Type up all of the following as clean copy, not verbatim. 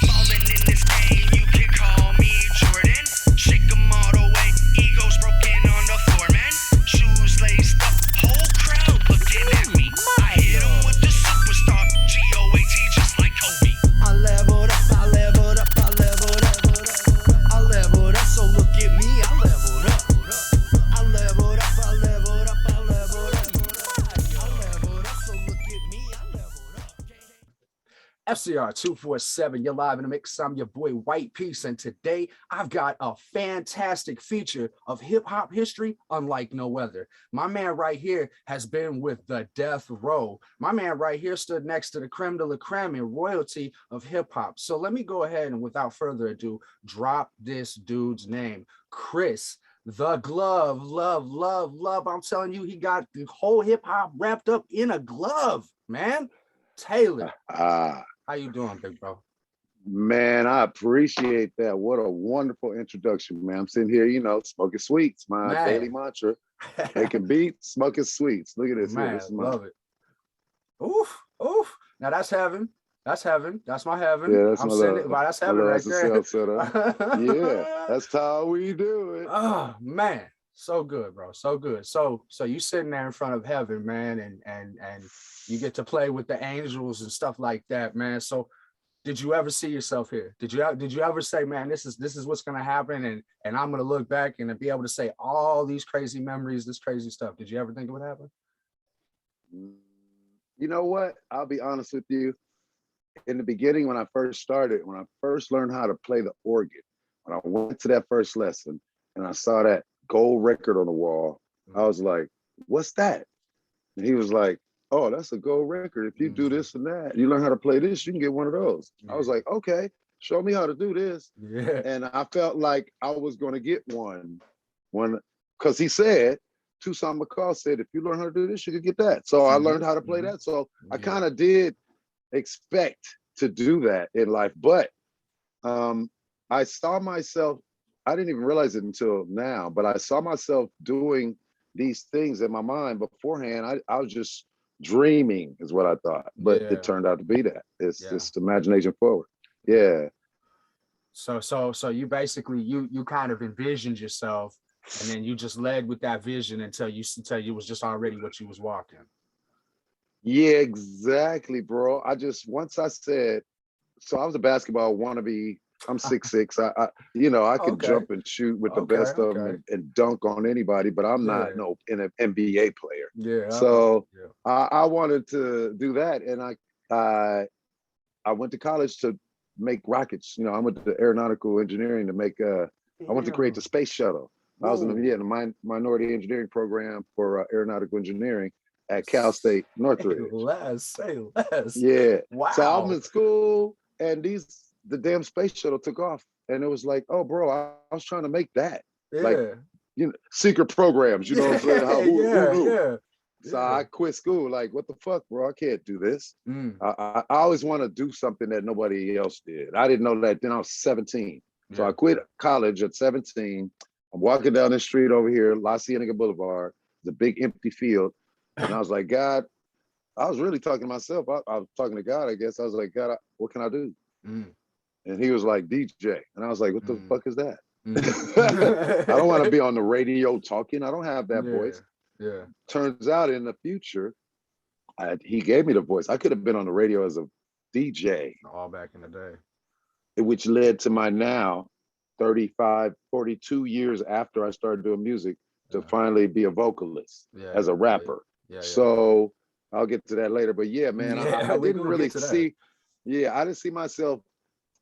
Ballin' in this game, you can call me Jordan. Shake 'em all the way, egos broken on the floor, man. Shoes laced up, whole crowd looking at me. I hit 'em with the superstar, G-O-A-T, just like Kobe. I leveled up, I leveled up, I leveled up. I leveled up, so look at me, I leveled up. I leveled up, I leveled up, I leveled up. I leveled up, so look at me, I leveled up. FCR 247, you're live in the mix. I'm your boy White Peace, and today I've got a fantastic feature of hip-hop history unlike no other. My man right here has been with the Death Row. My man right here stood next to the creme de la creme and royalty of hip-hop. So let me go ahead and without further ado, drop this dude's name. Chris, the Glove, love. I'm telling you, he got the whole hip-hop wrapped up in a glove, man. Taylor. How you doing, big bro? Man, I appreciate that. What a wonderful introduction, man. I'm sitting here, smoking sweets, my daily mantra. Making beats, smoking sweets. Look at this. Man, here. This is love it. Oof. Now that's heaven. That's heaven. That's my heaven. Yeah, that's I'm my sitting, love. well, that's heaven right there. Yeah, that's how we do it. Oh man, so good, bro. So good. So you sitting there in front of heaven, man, and you get to play with the angels and stuff like that, man. So did you ever see yourself here? Did you ever say, man, this is what's gonna happen, and I'm gonna look back and be able to say all these crazy memories, this crazy stuff? Did you ever think it would happen? You know what? I'll be honest with you. In the beginning, when I first started, when I first learned how to play the organ, when I went to that first lesson and I saw that gold record on the wall, I was like, what's that? And he was like, oh, that's a gold record. If you do this and that, you learn how to play this, you can get one of those. I was like, okay, show me how to do this. Yeah. And I felt like I was going to get one, because he said, Tucson McCall said, if you learn how to do this, you could get that. So I learned how to play that. So I kind of did expect to do that in life. But I saw myself, I didn't even realize it until now, but I saw myself doing these things in my mind beforehand. I was just dreaming is what I thought, but it turned out to be that. It's just imagination forward. Yeah. So you basically you kind of envisioned yourself, and then you just led with that vision until you was just already what you was walking. Yeah, exactly, bro. Once I said, so I was a basketball wannabe. I'm 6'6". I can jump and shoot with the best of them and dunk on anybody, but I'm not an NBA player. Yeah. So I wanted to do that, and I went to college to make rockets. I went to aeronautical engineering to make. I wanted to create the space shuttle. I was in the minority engineering program for aeronautical engineering at Cal State Northridge. Say less. Yeah. Wow. So I'm in school, and the damn space shuttle took off, and it was like, oh, bro, I was trying to make that. Yeah. Like, secret programs. You know what I'm saying? Yeah. So I quit school. Like, what the fuck, bro? I can't do this. I always want to do something that nobody else did. I didn't know that. Then I was 17. So I quit college at 17. I'm walking down the street over here, La Cienega Boulevard, the big empty field. And I was like, God, I was really talking to myself. I was talking to God, I guess. I was like, God, what can I do? And he was like, DJ. And I was like, what the fuck is that? I don't want to be on the radio talking. I don't have that voice. Yeah. Turns out in the future, he gave me the voice. I could have been on the radio as a DJ. All back in the day. Which led to my now 35, 42 years after I started doing music to finally be a vocalist as a rapper. So I'll get to that later. But yeah, man, I didn't really see, I didn't see myself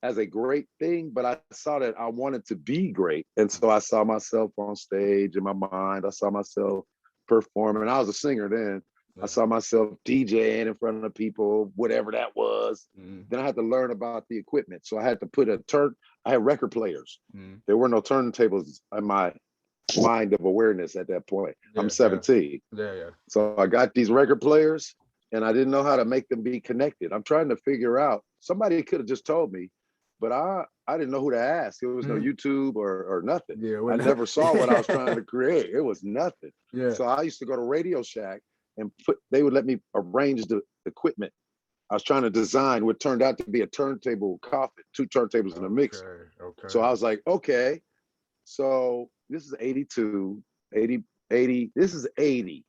as a great thing, but I saw that I wanted to be great. And so I saw myself on stage in my mind. I saw myself performing. I was a singer then. I saw myself DJing in front of people, whatever that was. Then I had to learn about the equipment. So I had to put I had record players. There were no turntables in my mind of awareness at that point. I'm 17. So I got these record players, and I didn't know how to make them be connected. I'm trying to figure out, somebody could have just told me, but I didn't know who to ask. There was no YouTube or nothing. I never saw what I was trying to create. It was nothing. So I used to go to Radio Shack and they would let me arrange the equipment. I was trying to design what turned out to be a turntable coffin, 2 turntables in a mixer. Okay. So I was like, okay, so this is 82, 80, this is 80.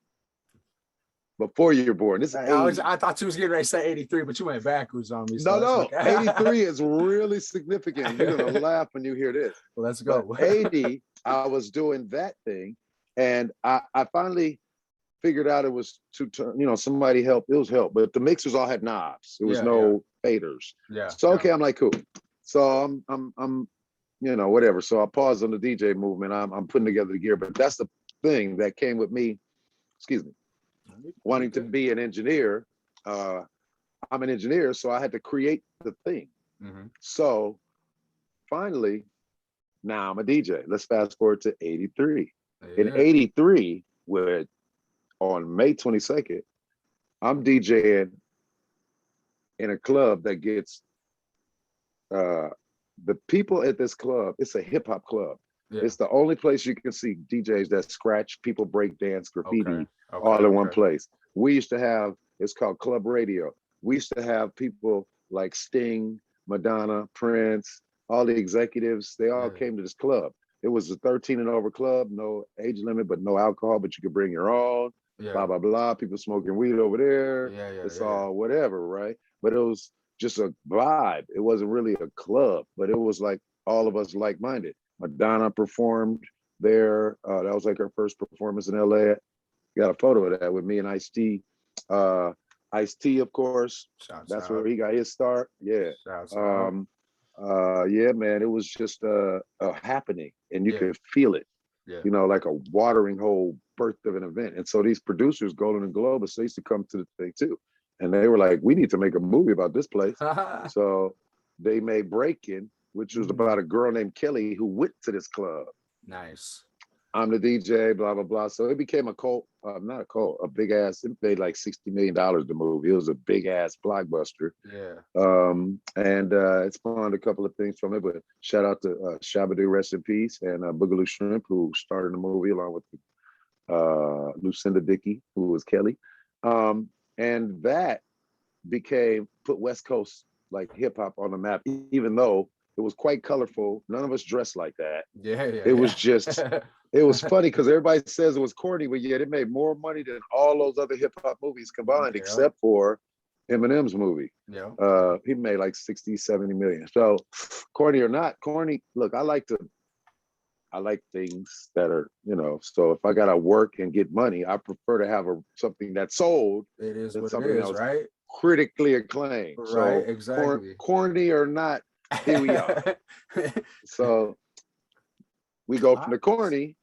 Before you're born. This is I thought you was getting ready to say 83, but you went backwards on me. So no, okay. 83 is really significant. You're gonna laugh when you hear this. Well, let's go. But 80, I was doing that thing, and I finally figured out it was somebody helped. It was help, but the mixers all had knobs. There was no faders. Yeah. So okay, I'm like, cool. So I'm whatever. So I paused on the DJ movement. I'm putting together the gear, but that's the thing that came with me. Excuse me. Wanting to be an engineer. I'm an engineer, so I had to create the thing. Mm-hmm. So finally, now I'm a DJ. Let's fast forward to 83. Yeah. In 83, on May 22nd, I'm DJing in a club that gets the people at this club. It's a hip hop club. Yeah. It's the only place you can see DJs that scratch, people break dance, graffiti, all in one place. We used to have, it's called Club Radio. We used to have people like Sting, Madonna, Prince, all the executives, they all came to this club. It was a 13 and over club, no age limit, but no alcohol, but you could bring your own, blah, blah, blah. People smoking weed over there. It's all whatever, right? But it was just a vibe. It wasn't really a club, but it was like all of us like-minded. Madonna performed there. That was like her first performance in LA. Got a photo of that with me and Ice-T. Ice-T, of course. That's where he got his start. Yeah. Yeah, man, it was just a happening, and you could feel it. Yeah. Like a watering hole birth of an event. And so these producers, Golden and Globus, they used to come to the thing too. And they were like, we need to make a movie about this place. So they made Breakin, which was about a girl named Kelly who went to this club. Nice. I'm the DJ, blah, blah, blah. So it became a cult, not a cult, a big ass, it paid like $60 million to movie. It was a big ass blockbuster. Yeah. And it spawned a couple of things from it, but shout out to Shabadoo, rest in peace, and Boogaloo Shrimp, who started the movie along with Lucinda Dickey, who was Kelly. And that put West Coast like hip hop on the map, even though it was quite colorful. None of us dressed like that. It was just, it was funny because everybody says it was corny, but yet it made more money than all those other hip hop movies combined, except for Eminem's movie. Yeah. He made like 60, 70 million. So corny or not corny, look, I like things that are, so if I got to work and get money, I prefer to have something that's sold. It is what it is, right? Critically acclaimed. Right, so exactly. Corny or not, here we are. So we go from the corny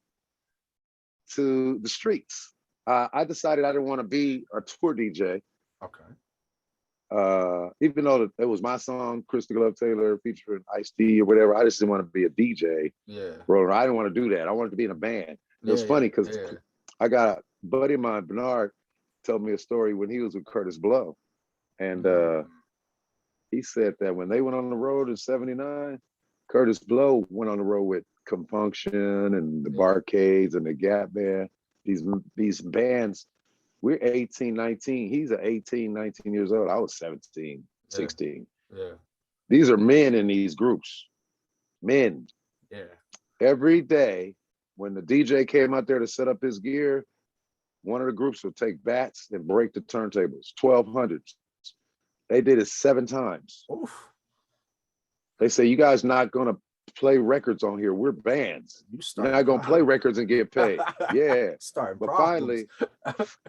to the streets. I decided I didn't want to be a tour DJ. Okay. Even though it was my song, Crystal Glove Taylor featuring Ice-T or whatever, I just didn't want to be a DJ. Yeah. Bro, I didn't want to do that. I wanted to be in a band. It was funny because I got a buddy of mine, Bernard, told me a story when he was with Curtis Blow. And he said that when they went on the road in '79, Curtis Blow went on the road with Compunction and the Barcades and the Gap Band. These bands, we're 18, 19. He's 18, 19 years old. I was 17, 16. Yeah. These are men in these groups. Men. Yeah. Every day when the DJ came out there to set up his gear, one of the groups would take bats and break the turntables, 1200s. They did it 7 times. Oof. They say, you guys not gonna play records on here. We're bands. You're not gonna play records and get paid. Yeah. But finally,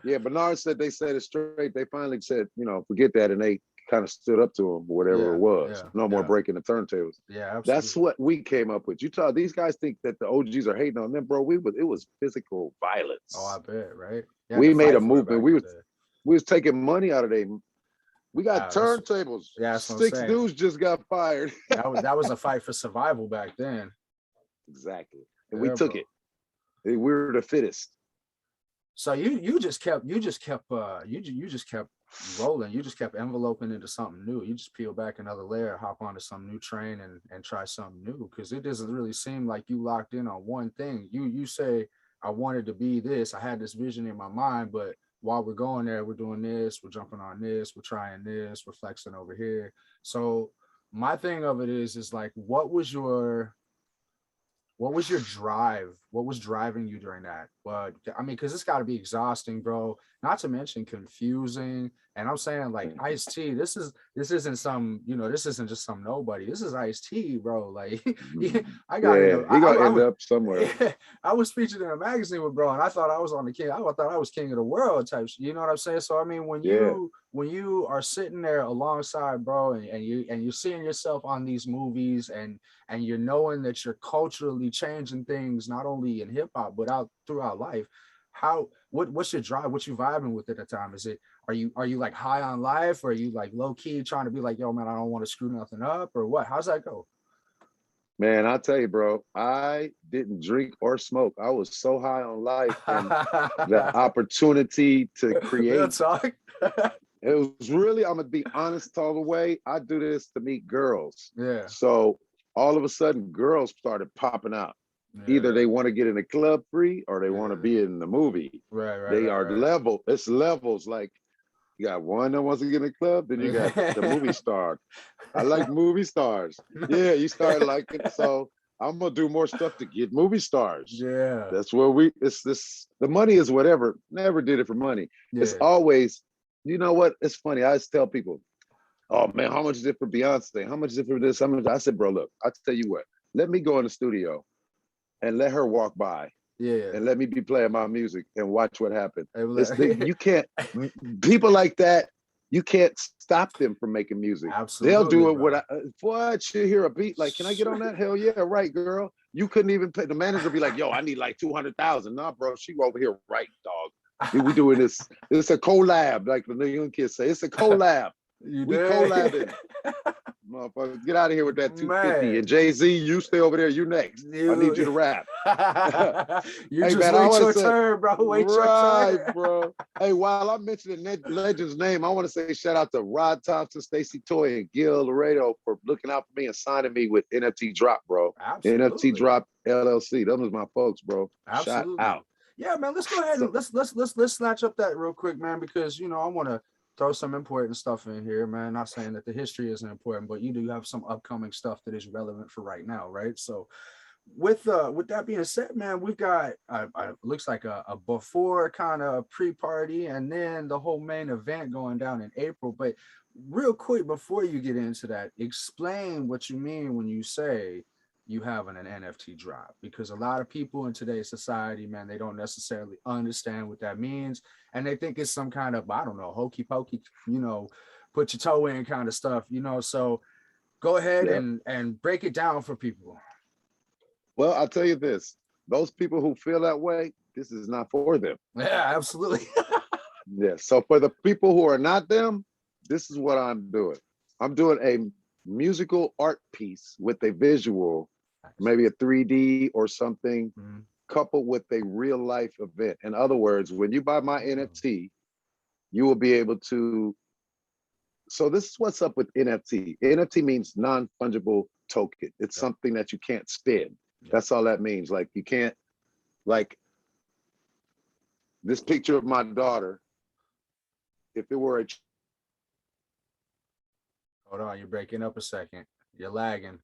Bernard said they said it straight. They finally said, forget that. And they kind of stood up to him, whatever it was. No more breaking the turntables. Yeah, absolutely. That's what we came up with. These guys think that the OGs are hating on them, bro. It was physical violence. Oh, I bet, right? We made a movement. We was taking money out of them. We got turntables. Yeah, 6 dudes just got fired. that was a fight for survival back then. Exactly, and we took it. We were the fittest. So you just kept rolling. You just kept enveloping into something new. You just peel back another layer, hop onto some new train, and try something new. Because it doesn't really seem like you locked in on one thing. You say, I wanted to be this. I had this vision in my mind, but while we're going there, we're doing this, we're jumping on this, we're trying this, we're flexing over here. So my thing of it is like, what was your drive? What was driving you during that? But I mean, because it's got to be exhausting, bro. Not to mention confusing. And I'm saying, like, Ice-T, this isn't some, this isn't just some nobody. This is Ice-T, bro. Like, I got he gonna end up somewhere. I was featured in a magazine with bro, and I thought I was on the king. I thought I was king of the world type. You know what I'm saying? So I mean, when you are sitting there alongside bro, and you're seeing yourself on these movies, and you're knowing that you're culturally changing things not only in hip hop but out throughout life, what's your drive? What you vibing with at the time? Are you like high on life, or are you like low key trying to be like, yo man, I don't want to screw nothing up, or what? How's that go? Man, I'll tell you, bro, I didn't drink or smoke. I was so high on life and the opportunity to create. It was really, I'm gonna be honest all the way. I do this to meet girls. Yeah. So all of a sudden, girls started popping out. Yeah. Either they want to get in the club free or they want to be in the movie. Right. They are level. It's levels. Like, you got one that wants to get in the club, then you got the movie star. I like movie stars. Yeah, you start liking. So I'm gonna do more stuff to get movie stars. Yeah, that's where the money is whatever. Never did it for money. Yeah. It's always, you know what? It's funny. I always tell people, oh man, how much is it for Beyonce? How much is it for this? How much? I said, bro, look, I'll tell you what. Let me go in the studio and let her walk by. Yeah. And let me be playing my music and watch what happens. You can't, people like that, you can't stop them from making music. Absolutely. They'll do it what you hear a beat, like, can I get on that? Hell yeah, right, girl. You couldn't even pay. The manager be like, yo, I need like 200,000. Nah, bro, she over here right, dog. We doing this. It's a collab, like the young kids say. It's a collab. We collabing. Motherfucker, get out of here with that 250. Man. And Jay-Z, you stay over there. You next. I need you to rap. You just man, wait your turn, bro. Wait your turn. Bro. Hey, while I'm mentioning Legend's name, I want to say shout out to Rod Thompson, Stacey Toy, and Gil Laredo for looking out for me and signing me with NFT Drop, bro. Absolutely. NFT Drop LLC. Those was my folks, bro. Absolutely. Shout out. Yeah, man. Let's go ahead and let's snatch up that real quick, man, because I want to throw some important stuff in here, man. Not saying that the history isn't important, but you do have some upcoming stuff that is relevant for right now, right? So with that being said, man, we've got looks like a before kind of pre-party, and then the whole main event going down in April. But real quick, before you get into that, explain what you mean when you say you having an NFT drop, because a lot of people in today's society, man, they don't necessarily understand what that means, and they think it's some kind of, I don't know, hokey pokey, put your toe in kind of stuff, so go ahead and break it down for people. Well, I'll tell you this, those people who feel that way, this is not for them. Yeah, absolutely. Yeah, so for the people who are not them, this is what I'm doing. I'm doing a musical art piece with a visual, maybe a 3D or something, coupled with a real life event. In other words, when you buy my NFT, you will be able to. So this is what's up with NFT. NFT means non-fungible token. It's something that you can't spin. That's all that means. Like, you can't, like this picture of my daughter, if it were a. Hold on, you're breaking up a second. You're lagging.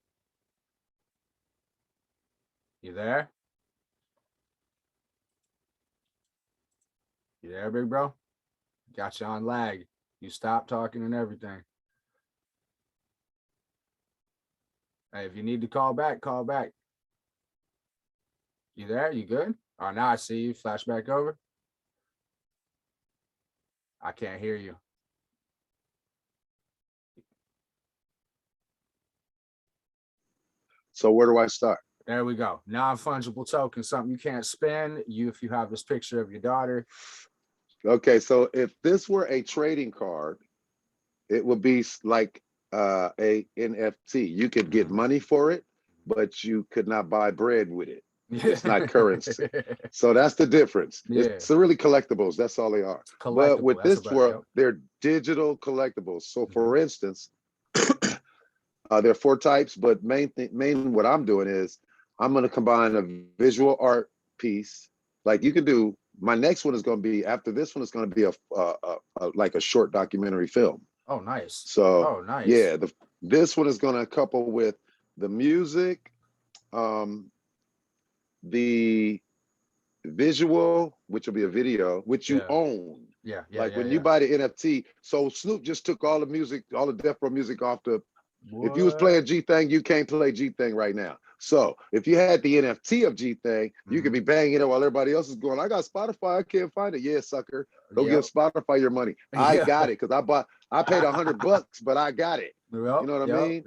You there? You there, big bro? Got you on lag. You stopped talking and everything. Hey, if you need to call back, call back. You there? You good? Oh, now I see you. Flash back over. I can't hear you. So where do I start? There we go. Non-fungible token, something you can't spend. If you have this picture of your daughter. Okay, so if this were a trading card, it would be like a NFT. You could get money for it, but you could not buy bread with it. It's not currency. So that's the difference. Yeah. It's really collectibles. That's all they are. But with this world, they're digital collectibles. So for instance, there are 4 types, but main what I'm doing is I'm going to combine a visual art piece. Like, you can do my next one is going to be, after this one is going to be a like a short documentary film. Oh, nice. So, oh, nice. Yeah, this one is going to couple with the music, the visual, which will be a video, which you own. Yeah. Like when you buy the NFT. So Snoop just took all the music, all the Death Row music off the. What? If you was playing G Thing, you can't play G Thing right now. So if you had the NFT of G Thing, you could be banging it while everybody else is going, I got Spotify, I can't find it. Yeah, sucker. Go give Spotify your money. I got it because I paid $100, but I got it. You know what I mean?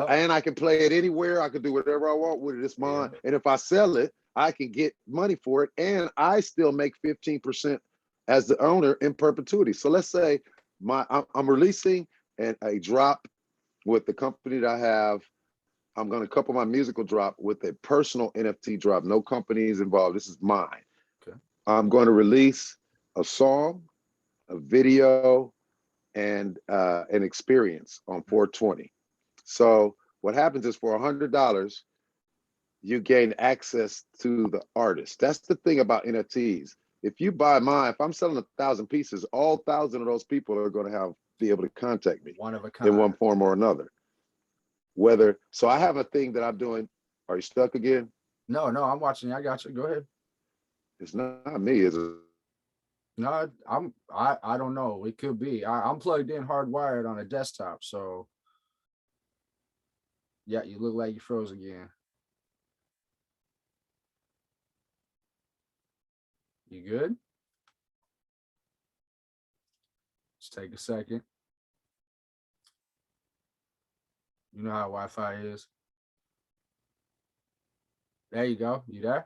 And I can play it anywhere. I can do whatever I want with it. It's mine. And if I sell it, I can get money for it. And I still make 15% as the owner in perpetuity. So let's say I'm releasing a drop with the company that I have. I'm going to couple my musical drop with a personal NFT drop. No companies involved. This is mine. Okay. I'm going to release a song, a video, and an experience on 420. So what happens is for $100, you gain access to the artist. That's the thing about NFTs. If you buy mine, if I'm selling 1,000 pieces, all 1,000 of those people are going to be able to contact me one of a kind in one form or another. So I have a thing that I'm doing. Are you stuck again? No, I'm watching you. I got you. Go ahead. It's not me, is it? No, I don't know. It could be. I'm plugged in hardwired on a desktop. So yeah, you look like you froze again. You good? Just take a second. You know how Wi-Fi is. There you go. You there?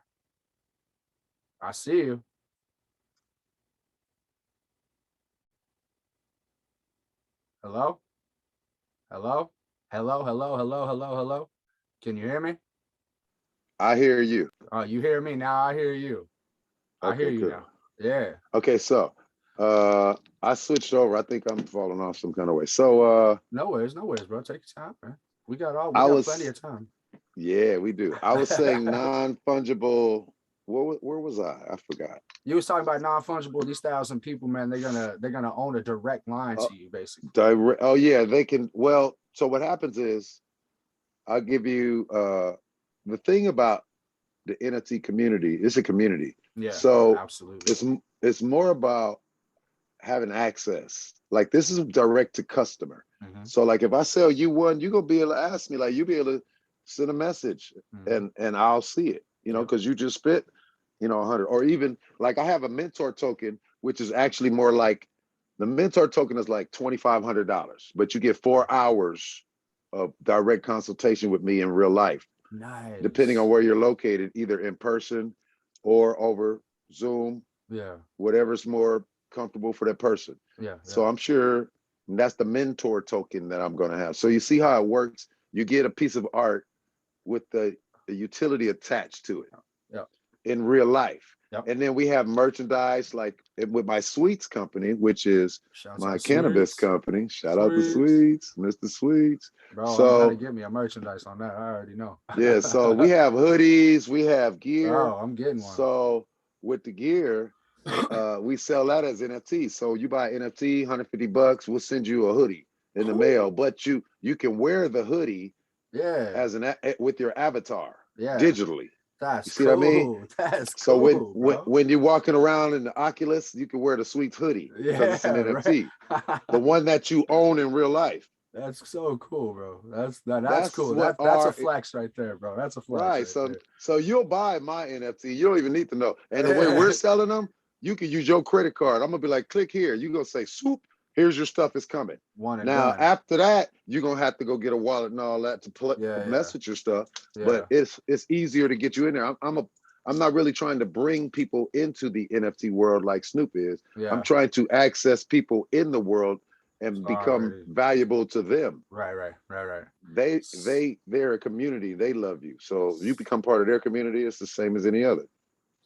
I see you. Hello? Hello? Hello? Can you hear me? I hear you. Oh, you hear me now? I hear you. I hear you now. Yeah. Okay, so I switched over. I think I'm falling off some kind of way. So no worries, bro. Take your time, man. We got plenty of time. Yeah, we do. I was saying non-fungible. Where was I? I forgot. You was talking about non-fungible. These 1,000 people, man, they're gonna own a direct line to you, basically. Direct. Oh yeah, they can. Well, so what happens is, I'll give you the thing about the NFT community. It's a community. Yeah. So absolutely. It's more about having access. Like this is direct to customer. So like if I sell you one, you're gonna be able to ask me, like you'll be able to send a message and I'll see it, you know, because you just spit, you know, 100. Or even like I have a mentor token, which is actually more like the mentor token is like $2,500, but you get 4 hours of direct consultation with me in real life. Nice. Depending on where you're located, either in person or over Zoom. Yeah. Whatever's more comfortable for that person. Yeah. So I'm sure that's the mentor token that I'm going to have. So you see how it works. You get a piece of art with the utility attached to it. Yep. In real life. Yep. And then we have merchandise like with my Sweets company, which is my cannabis company. Shout out to Sweets, Mr. Sweets. Bro, so, I'm gonna get me a merchandise on that. I already know. Yeah, so we have hoodies, we have gear. Oh, I'm getting one. So with the gear, we sell that as NFT. So you buy NFT, $150, we'll send you a hoodie in the mail. But you can wear the hoodie as with your avatar digitally. That's you see what I mean? That's so cool. when you're walking around in the Oculus, you can wear the Sweets hoodie because it's an NFT. Right. The one that you own in real life. That's so cool, bro. That's cool. That's a flex right there, bro. That's a flex. Right. So you'll buy my NFT. You don't even need to know. And the way we're selling them, you can use your credit card. I'm gonna be like, click here. You're gonna say, swoop. Here's your stuff. It's coming. Now, after that, you're gonna have to go get a wallet and all that to message your stuff. Yeah. But it's easier to get you in there. I'm not really trying to bring people into the NFT world like Snoop is. Yeah. I'm trying to access people in the world and become valuable to them. Right. They're a community. They love you. So you become part of their community. It's the same as any other.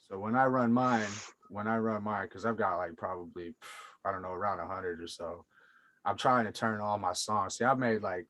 So when I run mine, because I've got like probably, I don't know, around 100 or so. I'm trying to turn all my songs. See, I've made like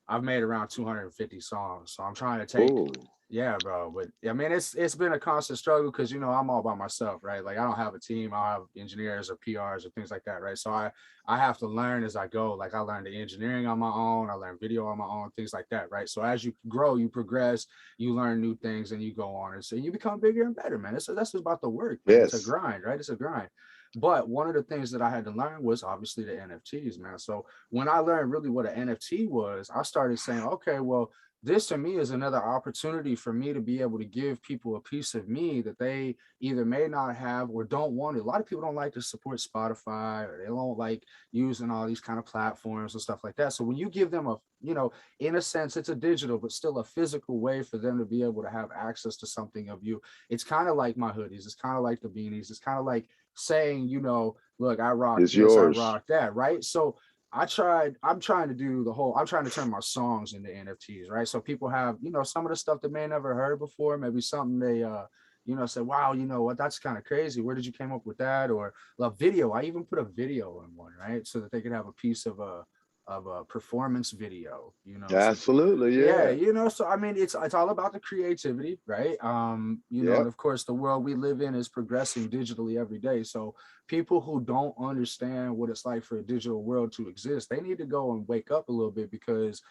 I've made around 250 songs. So I'm trying to take, Ooh. yeah, bro. But I mean, it's been a constant struggle because I'm all by myself, right? Like I don't have a team. I don't have engineers or PRs or things like that, right? So I have to learn as I go. Like I learned the engineering on my own. I learned video on my own, things like that, right? So as you grow, you progress, you learn new things, and you go on, and so you become bigger and better, man. That's about the work, man. It's a Yes. grind, right? It's a grind. But one of the things that I had to learn was obviously the NFTs, man. So when I learned really what an NFT was, I started saying, okay, well, this to me is another opportunity for me to be able to give people a piece of me that they either may not have or don't want. A lot of people don't like to support Spotify, or they don't like using all these kind of platforms and stuff like that. So when you give them in a sense, it's a digital, but still a physical way for them to be able to have access to something of you. It's kind of like my hoodies. It's kind of like the beanies. It's kind of like saying, look, I rock It's this, I yours. rock that, right? So I'm trying to do I'm trying to turn my songs into NFTs, right? So people have, some of the stuff that may never heard before, maybe something they say, wow, you know what, that's kind of crazy. Where did you came up with that? Or a video. I even put a video in one, right? So that they could have a piece of a performance video, so Absolutely, yeah, yeah. so I mean, it's all about the creativity, right? And Yep. of course the world we live in is progressing digitally every day. So people who don't understand what it's like for a digital world to exist, they need to go and wake up a little bit, because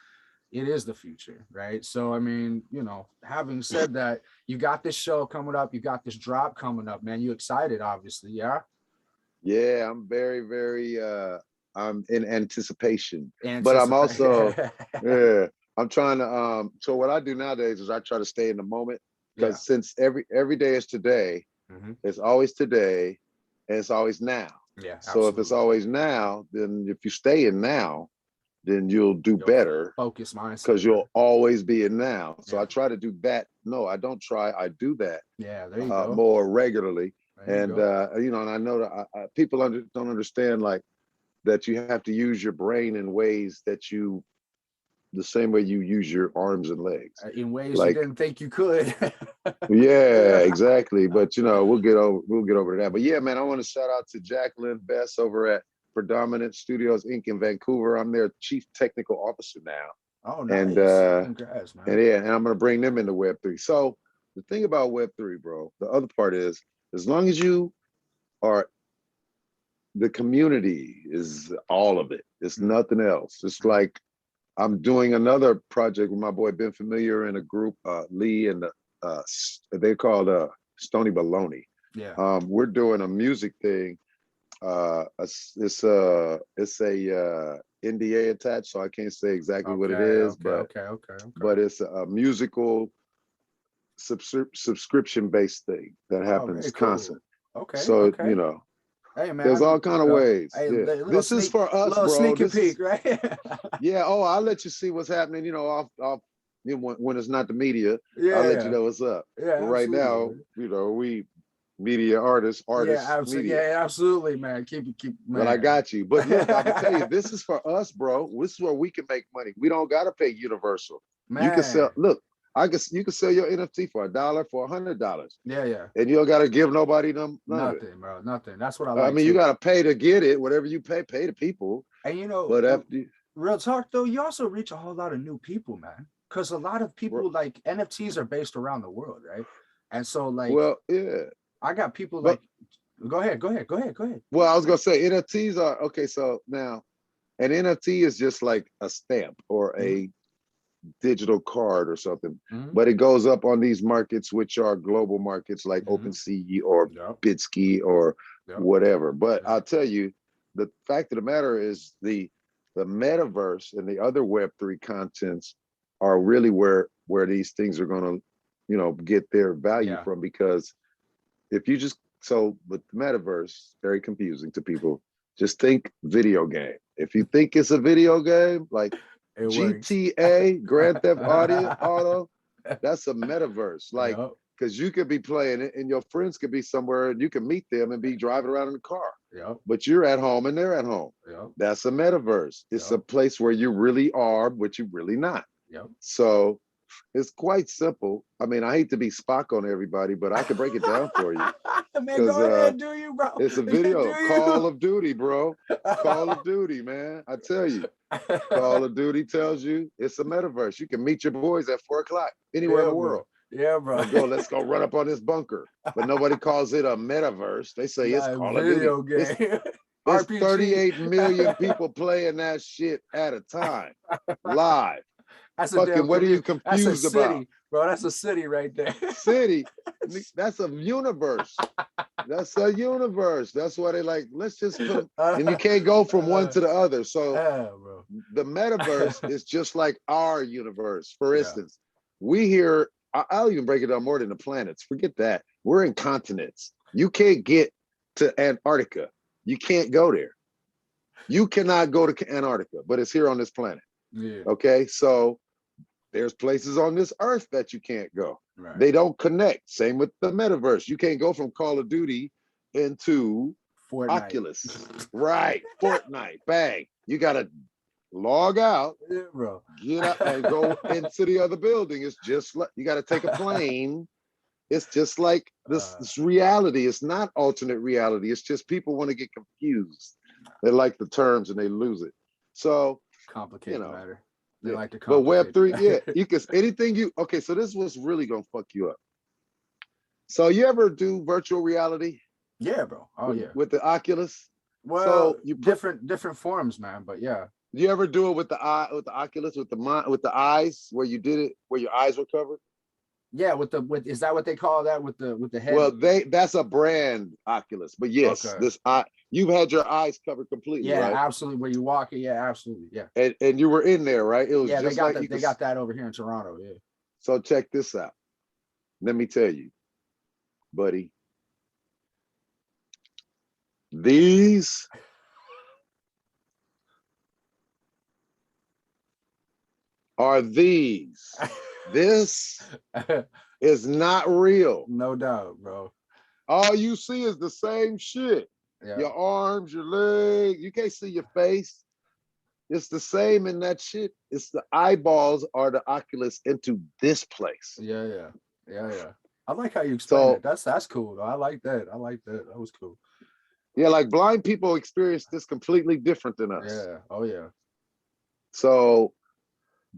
it is the future, right? So I mean, having said that, you got this show coming up, you got this drop coming up, man. You excited, obviously, yeah? Yeah, I'm very, very I'm in anticipation. But I'm also, Anticipate. yeah, I'm trying to so what I do nowadays is I try to stay in the moment, Yeah. because since every day is today, it's always today, and it's always now. Yeah, So if it's absolutely. always now, then if you stay in now, then you'll do Your better, focus mindset, because right? you'll always be in now. So Yeah. I try to do that. No, I don't try. I do that Yeah, there you go. more regularly. There you And go. and I know that people don't understand, like, that you have to use your brain in ways that the same way you use your arms and legs. In ways you Like, didn't think you could. yeah, exactly. But we'll get over to that. But yeah, man, I want to shout out to Jacqueline Bess over at Predominant Studios Inc. in Vancouver. I'm their chief technical officer now. Oh, And nice. Congrats, man. and I'm gonna bring them into Web3. So the thing about Web3, bro, the other part is, as long as you are, the community is all of it. It's nothing else. It's like, I'm doing another project with my boy Ben Familiar and a group, Lee and they called Stony Baloney. Yeah. We're doing a music thing. It's a NDA attached, so I can't say exactly what it is, but it's a musical subscription based thing that happens Very cool. constant. Okay. So Hey, man, there's all kind of ways. Hey, Yeah, this is sneak, for us, little bro. sneaky This peek, is, right? yeah. Oh, I'll let you see what's happening. Off when it's not the media, Yeah, I'll let you know what's up. yeah, But right now, we media artists, yeah, absolutely, media. yeah, absolutely, man. Keep, man. But I got you. But look, I can tell you, this is for us, bro. This is where we can make money. We don't gotta pay Universal. Man. You can sell. Look, you can sell your NFT for $1, for $100. Yeah. And you don't gotta give nobody nothing, bro. Nothing. That's what I like. I mean, you gotta pay to get it. Whatever you pay the people. And but after, real talk though, you also reach a whole lot of new people, man. Because a lot of people, like, NFTs are based around the world, right? And so, like, well, yeah, I got people like, go ahead. Well, I was gonna say NFTs are okay. So now, an NFT is just like a stamp or a digital card or something, but it goes up on these markets, which are global markets like OpenSea or Bitsky or whatever. But I'll tell you, the fact of the matter is the metaverse and the other Web3 contents are really where these things are going to, get their value from. Because if you just, with the metaverse, very confusing to people. Just think video game. If you think it's a video game, like GTA, Grand Theft Auto, that's a metaverse. Like, because you could be playing it and your friends could be somewhere and you can meet them and be driving around in the car. But you're at home and they're at home. That's a metaverse. It's a place where you really are, but you're really not. So it's quite simple. I mean, I hate to be Spock on everybody, but I can break it down for you. Man, go ahead, do you, bro? It's a video. Call of Duty, bro. Call of Duty, man. I tell you. Call of Duty tells you it's a metaverse. You can meet your boys at 4 o'clock anywhere in the world. Yeah, bro. Let's go run up on this bunker. But nobody calls it a metaverse. They say it's Call of Duty. Game. It's 38 million people playing that shit at a time, live. That's a fucking. What are you confused about, bro? That's a city right there. City. That's a universe. That's a universe. That's why they like. Let's just put. And you can't go from one to the other. So bro. The metaverse is just like our universe. For instance, we here. I'll even break it down more than the planets. Forget that. We're in continents. You can't get to Antarctica. You can't go there. You cannot go to Antarctica, but it's here on this planet. Yeah. Okay, so there's places on this earth that you can't go. Right. They don't connect. Same with the metaverse. You can't go from Call of Duty into Fortnite. Oculus. Right, Fortnite. Bang. You gotta log out, bro. Get up and go into the other building. It's just like you gotta take a plane. It's just like this reality. It's not alternate reality. It's just people want to get confused. They like the terms and they lose it. So complicated matter. They like to complicate. But Web3, you can anything you okay. So this was really gonna fuck you up. So you ever do virtual reality? Yeah, bro. Oh yeah. With the Oculus. Well, so you different forms, man. But yeah. You ever do it with the Oculus with the eyes where you did it where your eyes were covered? Yeah, with is that what they call that with the head? Well, that's a brand Oculus, but yes, you've had your eyes covered completely. Yeah, right? Absolutely. Where you walk it, yeah, absolutely, yeah. And you were in there, right? It was just they got that over here in Toronto, yeah. So check this out. Let me tell you, buddy. These are these. This is not real. No doubt, bro. All you see is the same shit. Yeah. Your arms, your leg. You can't see your face. It's the same in that shit. It's the eyeballs are the Oculus into this place. Yeah. I like how you explain it. That's cool, though. I like that. That was cool. Yeah, like blind people experience this completely different than us. Yeah. Oh yeah. So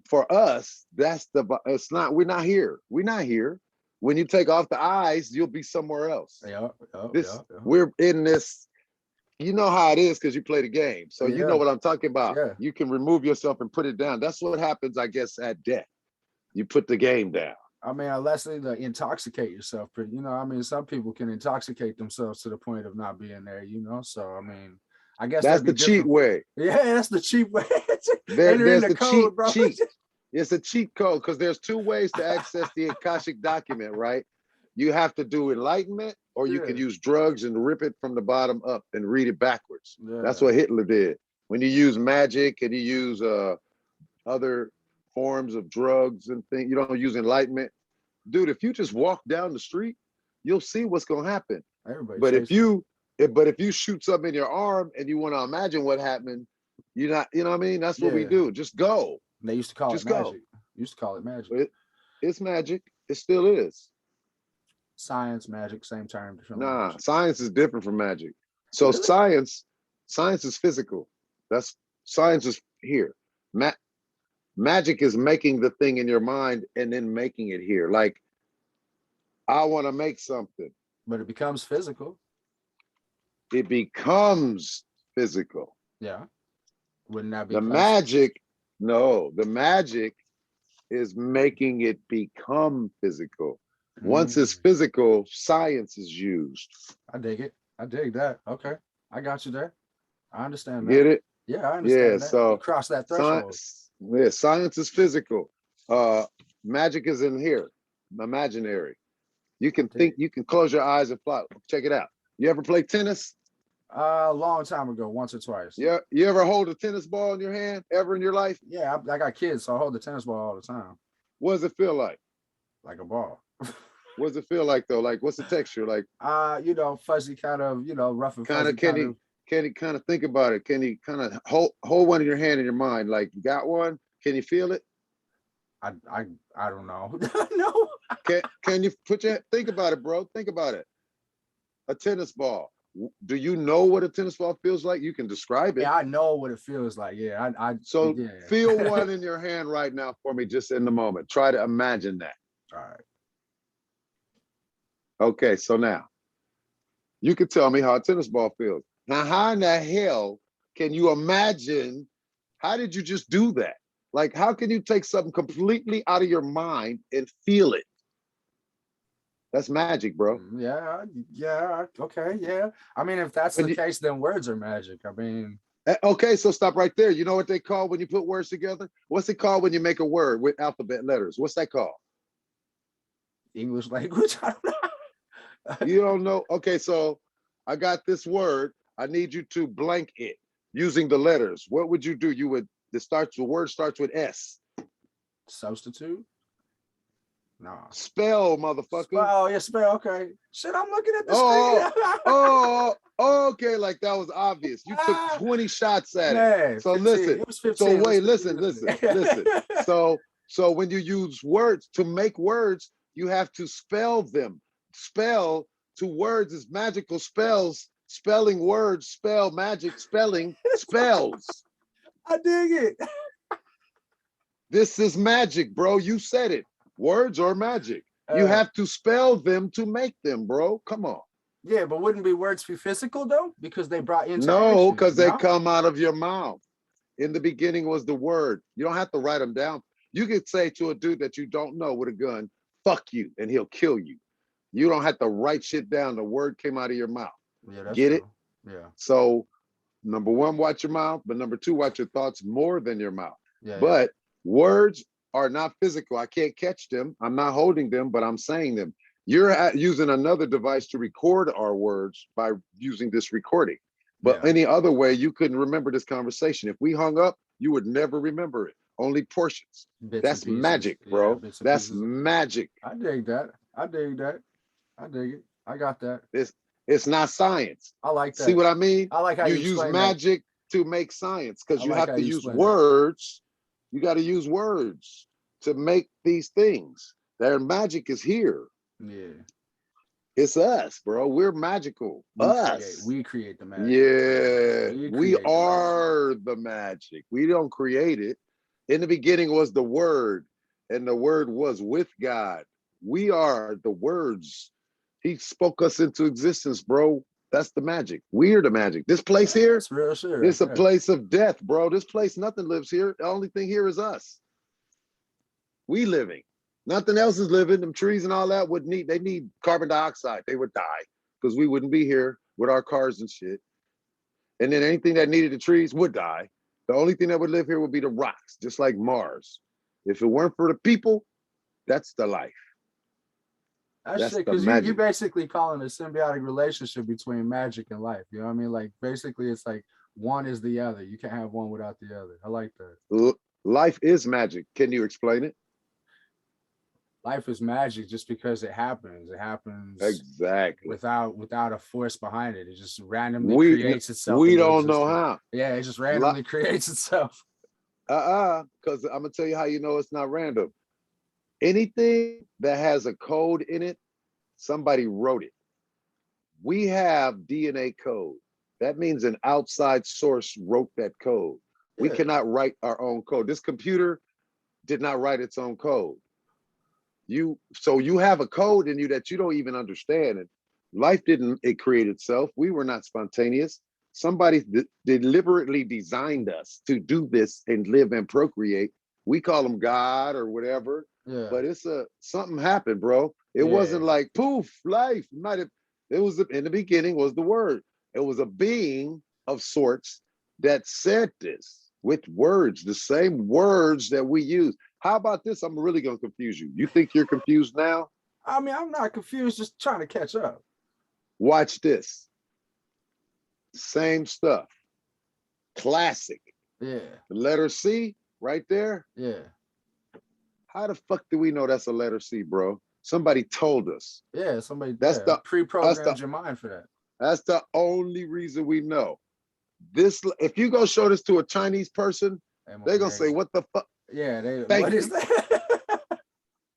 for us, we're not here. We're not here. When you take off the eyes, you'll be somewhere else. Yeah. We're in this, you know how it is because you play the game. So you know what I'm talking about. Yeah. You can remove yourself and put it down. That's what happens, I guess, at death. You put the game down. I mean, unless they intoxicate yourself, but some people can intoxicate themselves to the point of not being there, So I mean, I guess that's the cheat way. Yeah, that's the cheap way. There's the code, cheat. It's a cheat code because there's two ways to access the Akashic document, right? You have to do enlightenment, or you can use drugs and rip it from the bottom up and read it backwards. Yeah. That's what Hitler did. When you use magic and you use other forms of drugs and things, you don't use enlightenment. Dude, if you just walk down the street, you'll see what's gonna happen. But if you shoot something in your arm and you want to imagine what happened, you're not, you know what I mean? That's what we do. Just go. They used to call it magic. It's magic. It still is. Science, magic, same term. Nah, science is different from magic. So really? Science is physical. Science is here. Magic is making the thing in your mind and then making it here. Like, I want to make something. But it becomes physical. It becomes physical. Yeah. Wouldn't that be the magic? No, the magic is making it become physical. Once it's physical, science is used. I dig it. I dig that. Okay. I got you there. I understand that. Get it? Yeah, I understand that. So you cross that threshold. Science is physical. Magic is in here, imaginary. You can think, you can close your eyes and fly. Check it out. You ever play tennis? A long time ago, once or twice. Yeah. You ever hold a tennis ball in your hand ever in your life? Yeah, I got kids, so I hold the tennis ball all the time. What does it feel like? Like a ball. What does it feel like though? Like, what's the texture like? Fuzzy, kind of, rough and fuzzy. Can you kind of think about it? Can you kind of hold one in your hand in your mind? Like, you got one? Can you feel it? I don't know. No. Can you think about it, bro? Think about it. A tennis ball. Do you know what a tennis ball feels like? You can describe it. Yeah, I know what it feels like. Yeah, So yeah. feel one in your hand right now for me, just in the moment. Try to imagine that. All right. Okay, so now you can tell me how a tennis ball feels. Now, how in the hell can you imagine? How did you just do that? Like, how can you take something completely out of your mind and feel it? That's magic, bro. Yeah, okay, yeah. I mean, if that's the case, then words are magic. I mean, okay, so stop right there. You know what they call when you put words together? What's it called when you make a word with alphabet letters? What's that called? English language. I don't know. You don't know? Okay, so I got this word. I need you to blank it using the letters. What would you do? You would, the word starts with S. Substitute? No. Spell, motherfucker. Oh, yeah, spell. Okay. Shit, I'm looking at the screen. Okay. Like that was obvious. You took 20 shots at it. So 15. listen. It was 15. So wait, listen. So when you use words to make words, you have to spell them. Spell to words is magical spells. Spelling words, spell magic, spelling spells. I dig it. This is magic, bro. You said it. Words are magic. You have to spell them to make them, bro. Come on. Yeah, but wouldn't be words be physical though? Because they brought into no, because they come out of your mouth. In the beginning was the word. You don't have to write them down. You could say to a dude that you don't know with a gun, fuck you, and he'll kill you. You don't have to write shit down. The word came out of your mouth. Yeah, that's Get true. it? Yeah. So number one, watch your mouth, but number two, watch your thoughts more than your mouth. Yeah. But words are not physical. I can't catch them. I'm not holding them, but I'm saying them. You're using another device to record our words by using this recording. But any other way, you couldn't remember this conversation. If we hung up, you would never remember it. Only portions. That's magic, bro. That's magic. I dig that. I dig that. I dig it. I got that. It's not science. I like that. See what I mean? I like how you use magic to make science because you have to use words. You got to use words to make these things. Their magic is here. Yeah. It's us, bro. We're magical. We create the magic. Yeah. We are the magic. We don't create it. In the beginning was the word, and the word was with God. We are the words. He spoke us into existence, bro. That's the magic. We're the magic. This place here, it's real shit. It's a place of death, bro. This place, nothing lives here. The only thing here is us. We living. Nothing else is living. Them trees and all that would need, they need carbon dioxide. They would die because we wouldn't be here with our cars and shit. And then anything that needed the trees would die. The only thing that would live here would be the rocks, just like Mars. If it weren't for the people, that's the life. That's because you're basically calling a symbiotic relationship between magic and life. You know what I mean? Like basically it's like one is the other. You can't have one without the other. I like that. Life is magic. Can you explain it? Life is magic just because it happens. It happens exactly without a force behind it. It just randomly creates itself. We don't know how. Yeah, it just randomly creates itself. Because I'm gonna tell you how you know it's not random. Anything that has a code in it, somebody wrote it. We have DNA code. That means an outside source wrote that code. Yeah. We cannot write our own code. This computer did not write its own code. So you have a code in you that you don't even understand. And life didn't create itself. We were not spontaneous. Somebody deliberately designed us to do this and live and procreate. We call them God or whatever. Yeah. But it's something happened, bro. It wasn't like poof, life. It was in the beginning was the word. It was a being of sorts that said this with words, the same words that we use. How about this? I'm really gonna confuse you. You think you're confused now? I mean, I'm not confused, just trying to catch up. Watch this. Same stuff. Classic. Yeah. The letter C right there. Yeah. How the fuck do we know that's a letter C, bro? Somebody told us. Yeah, somebody pre-programmed your mind for that. That's the only reason we know. This, if you go show this to a Chinese person, they're gonna say, what the fuck? Yeah, Thank what is you. that?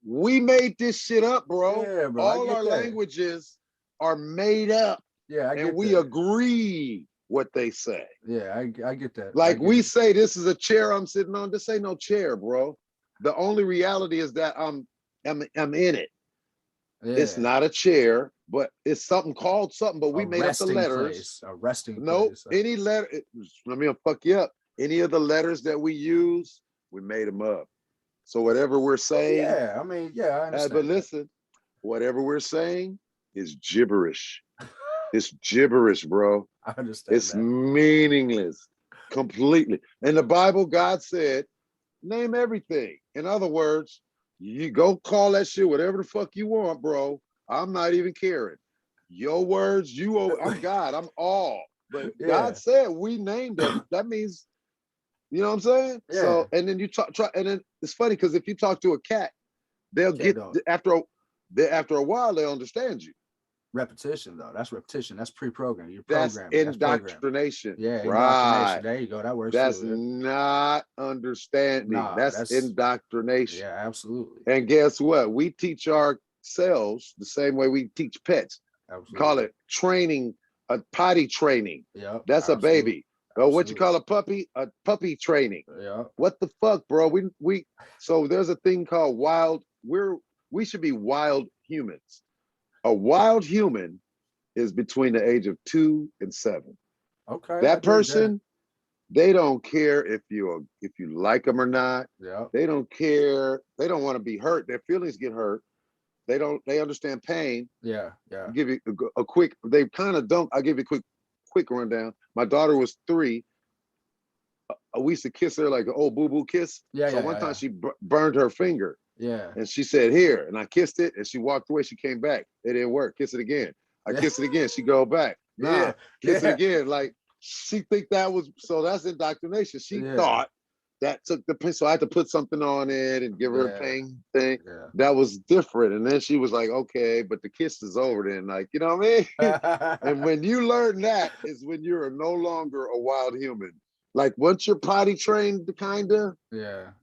We made this shit up, bro. Yeah, bro. All our languages are made up. Yeah, I get and we that. agree what they say. Yeah, I get that. Like we say, this is a chair I'm sitting on. This ain't no chair, bro. The only reality is that I'm in it. Yeah. It's not a chair, but it's something called something. But we made up the letters. A resting place. Nope. Any letter. Let me fuck you up. Any of the letters that we use, we made them up. So whatever we're saying. Yeah, I mean, yeah, I understand. But listen, whatever we're saying is gibberish. It's gibberish, bro. I understand. It's meaningless completely. In the Bible, God said, name everything. In other words, you go call that shit whatever the fuck you want, bro. I'm not even caring. Your words, I'm God, I'm all. But God said we named them. That means, you know what I'm saying? Yeah. So, and then you and then it's funny because if you talk to a cat, they'll get after a while, they'll understand you. Repetition, though. That's repetition. That's pre-programmed. You're that's programmed. Indoctrination. Yeah, right. Indoctrination. There you go. That works. That's too, not understanding. Nah, that's indoctrination. Yeah, absolutely. And guess what? We teach ourselves the same way we teach pets. Absolutely. Call it training, a potty training. Yeah, that's absolutely. A baby. Oh, what you call a puppy? A puppy training. Yeah. What the fuck, bro? We so there's a thing called wild. We should be wild humans. A wild human is between the age of 2 and 7. Okay. That person, they don't care if you like them or not. Yeah. They don't care. They don't want to be hurt. Their feelings get hurt. They understand pain. Yeah. Yeah. I'll give you a quick, they kind of don't. I'll give you a quick rundown. My daughter was 3. We used to kiss her like an old boo-boo kiss. Yeah. So one time she burned her finger. Yeah. And she said, here. And I kissed it and she walked away. She came back. It didn't work. Kiss it again. I kiss it again. She go back. Nah, kiss it again. Like she think that was, so that's indoctrination. She thought that took the pain. So I had to put something on it and give her a pain thing. Yeah. That was different. And then she was like, okay, but the kiss is over then. Like, you know what I mean? And when you learn that is when you're no longer a wild human. Like once you're potty trained, kinda,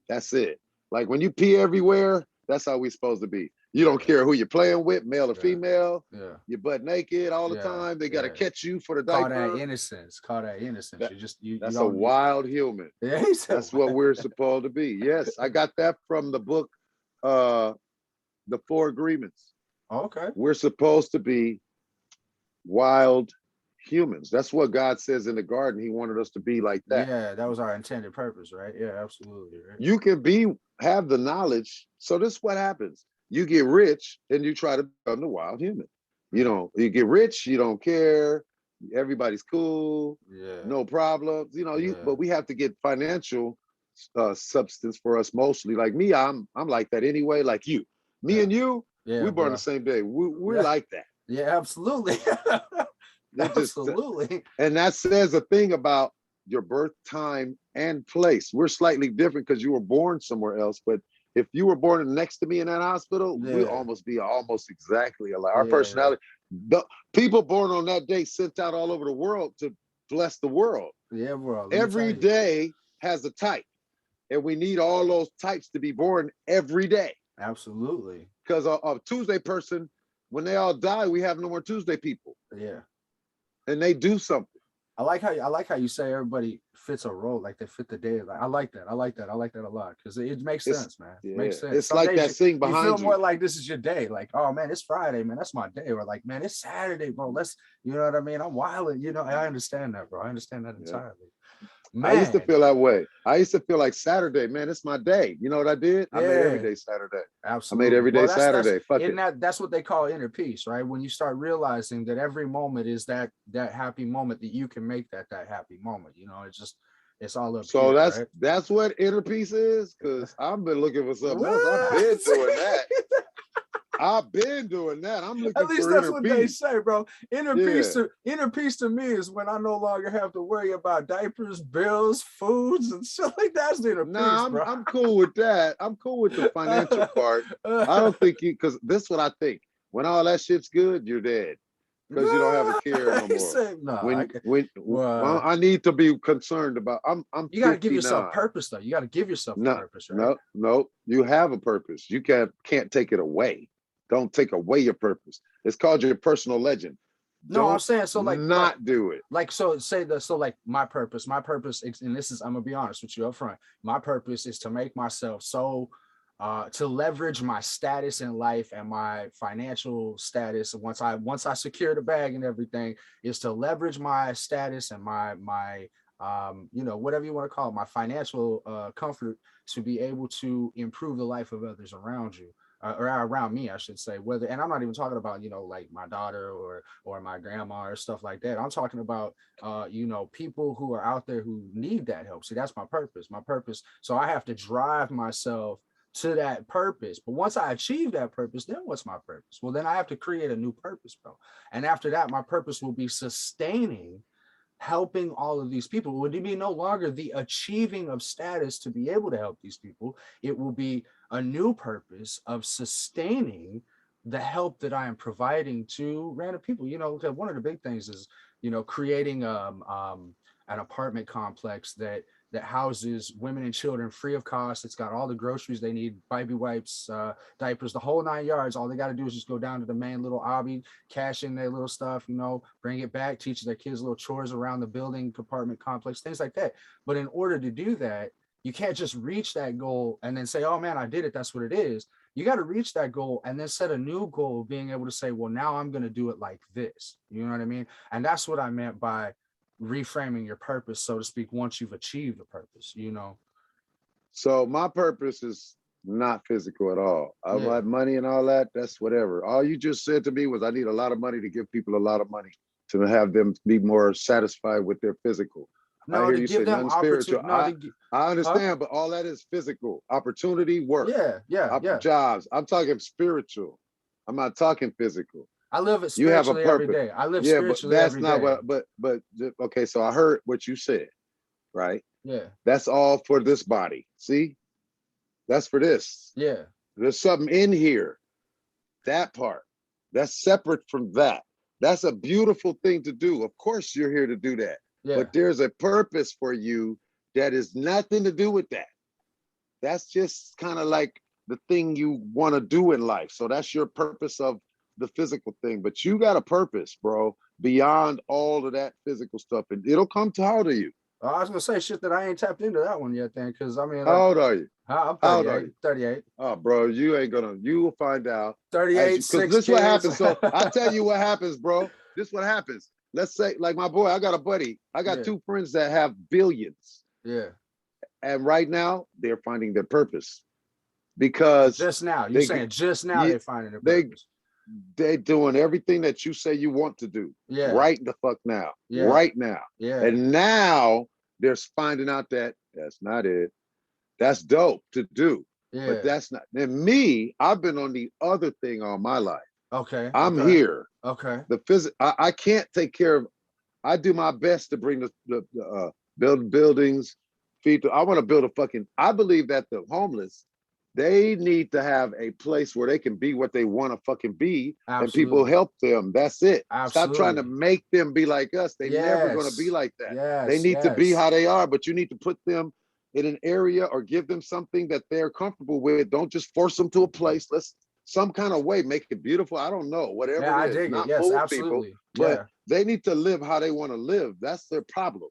that's it. Like when you pee everywhere, that's how we're supposed to be. You don't care who you're playing with, male or female. Yeah. You're butt naked all the time. They got to catch you for the diaper. Call that innocence. That's a wild human. Yeah, that's what we're supposed to be. Yes, I got that from the book, The 4 Agreements. Okay. We're supposed to be wild humans. That's what God says in the garden. He wanted us to be like that. Yeah, that was our intended purpose, right? Yeah, absolutely. Right? You can have the knowledge. So this is what happens. You get rich and you try to become the wild human. You get rich, you don't care. Everybody's cool. Yeah. No problems. But we have to get financial substance for us mostly. Like me, I'm like that anyway, like you. Me and you, we born the same day. We're like that. Yeah, absolutely. Absolutely. And that says a thing about your birth time and place. We're slightly different because you were born somewhere else, but if you were born next to me in that hospital, we'd almost be exactly alike. Our personality, the people born on that day sent out all over the world to bless the world. Yeah, bro. Every day has a type, and we need all those types to be born every day. Absolutely. Because a Tuesday person, when they all die, we have no more Tuesday people. Yeah. And they do something. I like how you say everybody fits a role, like they fit the day. Like I like that a lot because it makes sense, man. It makes sense. It's some like that thing behind you. You feel more like this is your day. Like, oh man, it's Friday, man. That's my day. Or like, man, it's Saturday, bro. You know what I mean? I'm wilding. I understand that, bro. I understand that entirely. Man. I used to feel that way. I used to feel like Saturday, man, it's my day. You know what I did? I made every day Saturday. Absolutely. I made every day Saturday. Fuck it. That's what they call inner peace, right? When you start realizing that every moment is that happy moment, that you can make that happy moment. It's all up. So that's what inner peace is, because I've been looking for something else. I've been doing that. I've been doing that. I'm looking for inner peace. At least that's what they say, bro. Inner peace to me is when I no longer have to worry about diapers, bills, foods, and shit like that. That's the inner peace, bro. I'm cool with that. I'm cool with the financial part. I don't think because this is what I think. When all that shit's good, you're dead. because you don't have a care no more. Said, I need to be concerned about. I'm you got to give yourself purpose, though. You got to give yourself a purpose, right? No, you have a purpose. You can't take it away. Don't take away your purpose. It's called your personal legend. No, I'm saying so do it. Like my purpose, and this is, I'm gonna be honest with you up front. My purpose is to make myself to leverage my status in life and my financial status. Once I secure the bag and everything, is to leverage my status and my whatever you want to call it, my financial comfort, to be able to improve the life of others around you. Or around me, I should say. And I'm not even talking about, like my daughter or my grandma or stuff like that. I'm talking about, people who are out there who need that help. See, that's my purpose. So I have to drive myself to that purpose. But once I achieve that purpose, then what's my purpose? Well, then I have to create a new purpose, bro. And after that, my purpose will be sustaining, helping all of these people. It would be no longer the achieving of status to be able to help these people. It will be a new purpose of sustaining the help that I am providing to random people. Because one of the big things is, creating an apartment complex that houses women and children free of cost. It's got all the groceries they need, baby wipes, diapers, the whole 9 yards. All they got to do is just go down to the main little obby, cash in their little stuff, bring it back, teach their kids little chores around the building, apartment complex, things like that. But in order to do that, you can't just reach that goal and then say, oh man, I did it, that's what it is. You got to reach that goal and then set a new goal, being able to say, well, now I'm going to do it like this. You know what I mean? And that's what I meant by reframing your purpose, so to speak, once you've achieved the purpose, So my purpose is not physical at all. I like money and all that. That's whatever. All you just said to me was, I need a lot of money to give people a lot of money to have them be more satisfied with their physical. No, I hear to you give say them nothing spiritual. I understand, but all that is physical. Opportunity, work. Yeah. Jobs. I'm talking spiritual. I'm not talking physical. I live it spiritually every day. I live spiritually every day. But that's not but okay, so I heard what you said, right? Yeah. That's all for this body. See? That's for this. Yeah. There's something in here. That part. That's separate from that. That's a beautiful thing to do. Of course you're here to do that. Yeah. But there's a purpose for you that is nothing to do with that. That's just kind of like the thing you want to do in life. So that's your purpose of the physical thing. But you got a purpose, bro, beyond all of that physical stuff. And it'll come to, how old are you? I was gonna say shit that I ain't tapped into that one yet, then, because I mean, how old are you? I'm 38. How old are you? 38. Oh, bro, you will find out. 38. Because this is what happens. So I'll tell you what happens, bro. This is what happens. Let's say, like my boy, I got a buddy. I got two friends that have billions. Yeah. And right now, they're finding their purpose. Because just now, you're saying just now they're finding their purpose. They're doing everything that you say you want to do. Yeah. Right the fuck now. Yeah. Right now. Yeah. And now they're finding out that that's not it. That's dope to do. Yeah. But that's not. And me, I've been on the other thing all my life. Okay. I'm here. Okay. I can't take care of. I do my best to bring the build buildings, feed. I want to build a fucking. I believe that the homeless, they need to have a place where they can be what they want to fucking be. Absolutely. And people help them. That's it. Absolutely. Stop trying to make them be like us. They're never going to be like that. Yes. They need to be how they are, but you need to put them in an area or give them something that they're comfortable with. Don't just force them to a place. Let's some kind of way make it beautiful. I don't know, whatever. Yeah, it is. I dig Not it. Yes, fool absolutely. People, but they need to live how they want to live. That's their problem.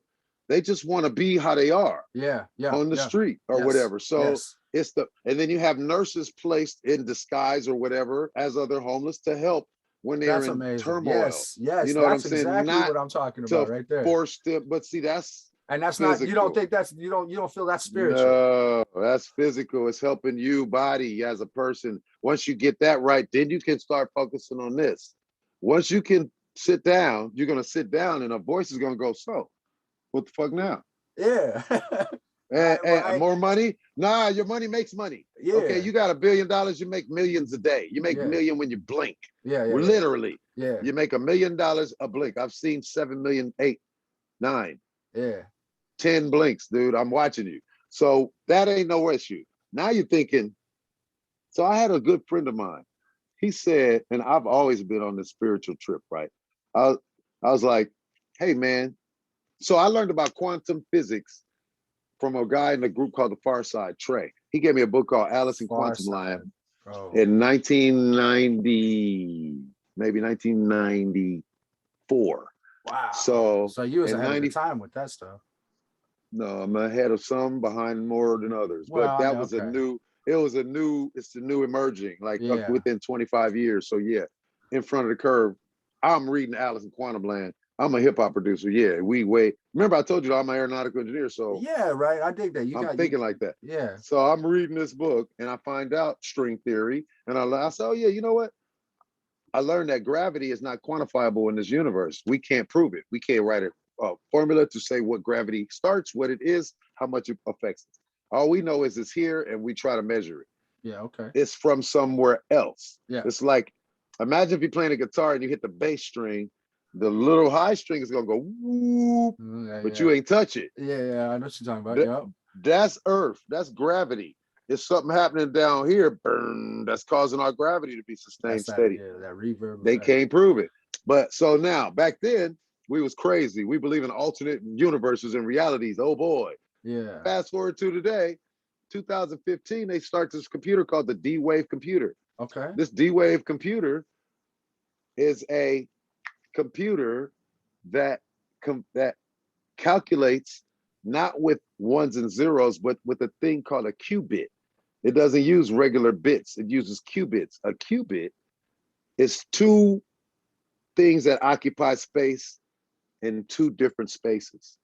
They just want to be how they are. Yeah. On the street or whatever. So it's and then you have nurses placed in disguise or whatever as other homeless to help when they're in turmoil. Yes. You know what I'm saying? Exactly what I'm talking about right there. Force them, but see, that's physical. Not, you don't think that's, you don't feel that's spiritual. No, that's physical. It's helping you body as a person. Once you get that right, then you can start focusing on this. Once you can sit down, you're going to sit down and a voice is going to go, so what the fuck now? Yeah. and more money? Nah, your money makes money. Yeah. Okay, you got $1 billion, you make millions a day. You make a million when you blink. Literally. Yeah. You make $1 million a blink. I've seen 7 million, 8, 9. Yeah. 10 blinks, dude. I'm watching you. So that ain't no issue. Now you're thinking, so I had a good friend of mine. He said, and I've always been on this spiritual trip, right? I was like, hey man. So I learned about quantum physics from a guy in a group called the Far Side, Trey. He gave me a book called Alice in Quantum Land in 1990, maybe 1994. Wow. So you was ahead of the time with that stuff. No, I'm ahead of some, behind more than others. Well, but that was it's the new emerging, like within 25 years. So yeah, in front of the curve. I'm reading Alice in Quantum Land. I'm a hip hop producer. Yeah, remember I told you I'm an aeronautical engineer. So yeah, right. I dig that. I'm thinking like that. Yeah. So I'm reading this book and I find out string theory. And I say, oh yeah, you know what? I learned that gravity is not quantifiable in this universe. We can't prove it. We can't write a formula to say what gravity starts, what it is, how much it affects us. All we know is it's here and we try to measure it. Yeah, okay. It's from somewhere else. Yeah. It's like, imagine if you're playing a guitar and you hit the bass string, the little high string is gonna go whoop, but you ain't touch it. Yeah, I know what you're talking about. That's Earth, that's gravity. It's something happening down here, burn, that's causing our gravity to be sustained steady. That reverb. They can't prove it. But so now, back then, we was crazy. We believe in alternate universes and realities. Oh boy. Yeah. Fast forward to today, 2015, they start this computer called the D-Wave computer. Okay. This D-Wave computer is a computer that calculates not with ones and zeros, but with a thing called a qubit. It doesn't use regular bits. It uses qubits. A qubit is two things that occupy space in two different spaces.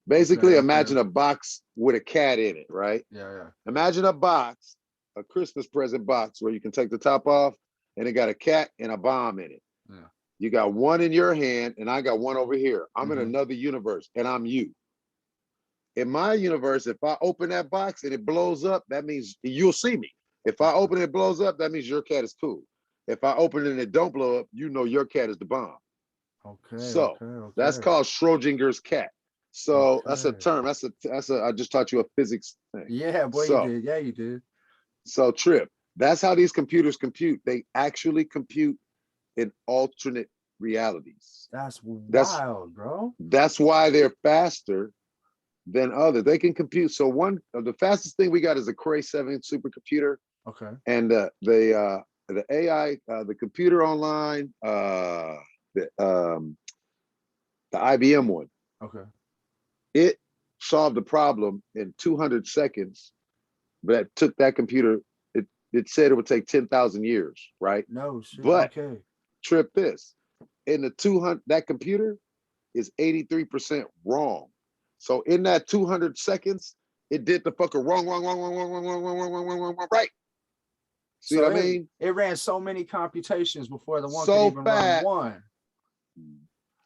Basically, imagine a box with a cat in it, right? Yeah. Imagine a box, a Christmas present box where you can take the top off and it got a cat and a bomb in it. Yeah. You got one in your hand and I got one over here. I'm in another universe and I'm you. In my universe, if I open that box and it blows up, that means you'll see me. If I open it, it blows up, that means your cat is cool. If I open it and it don't blow up, you know your cat is the bomb. Okay. So that's called Schrodinger's cat. So that's a term. That's a. I just taught you a physics thing. Yeah, boy, you did. Yeah, you did. So Trip, that's how these computers compute. They actually compute in alternate realities. That's wild, bro. That's why they're faster than others. They can compute. So one of the fastest thing we got is a Cray 7 supercomputer. Okay. And the AI, the computer online, the IBM one. Okay. It solved the problem in 200 seconds, but it took that computer, it said it would take 10,000 years, right? No shit. But Trip this, in the 200, that computer is 83% wrong. So in that 200 seconds, it did the fucker wrong, right. See what I mean? It ran so many computations before the one could even run one.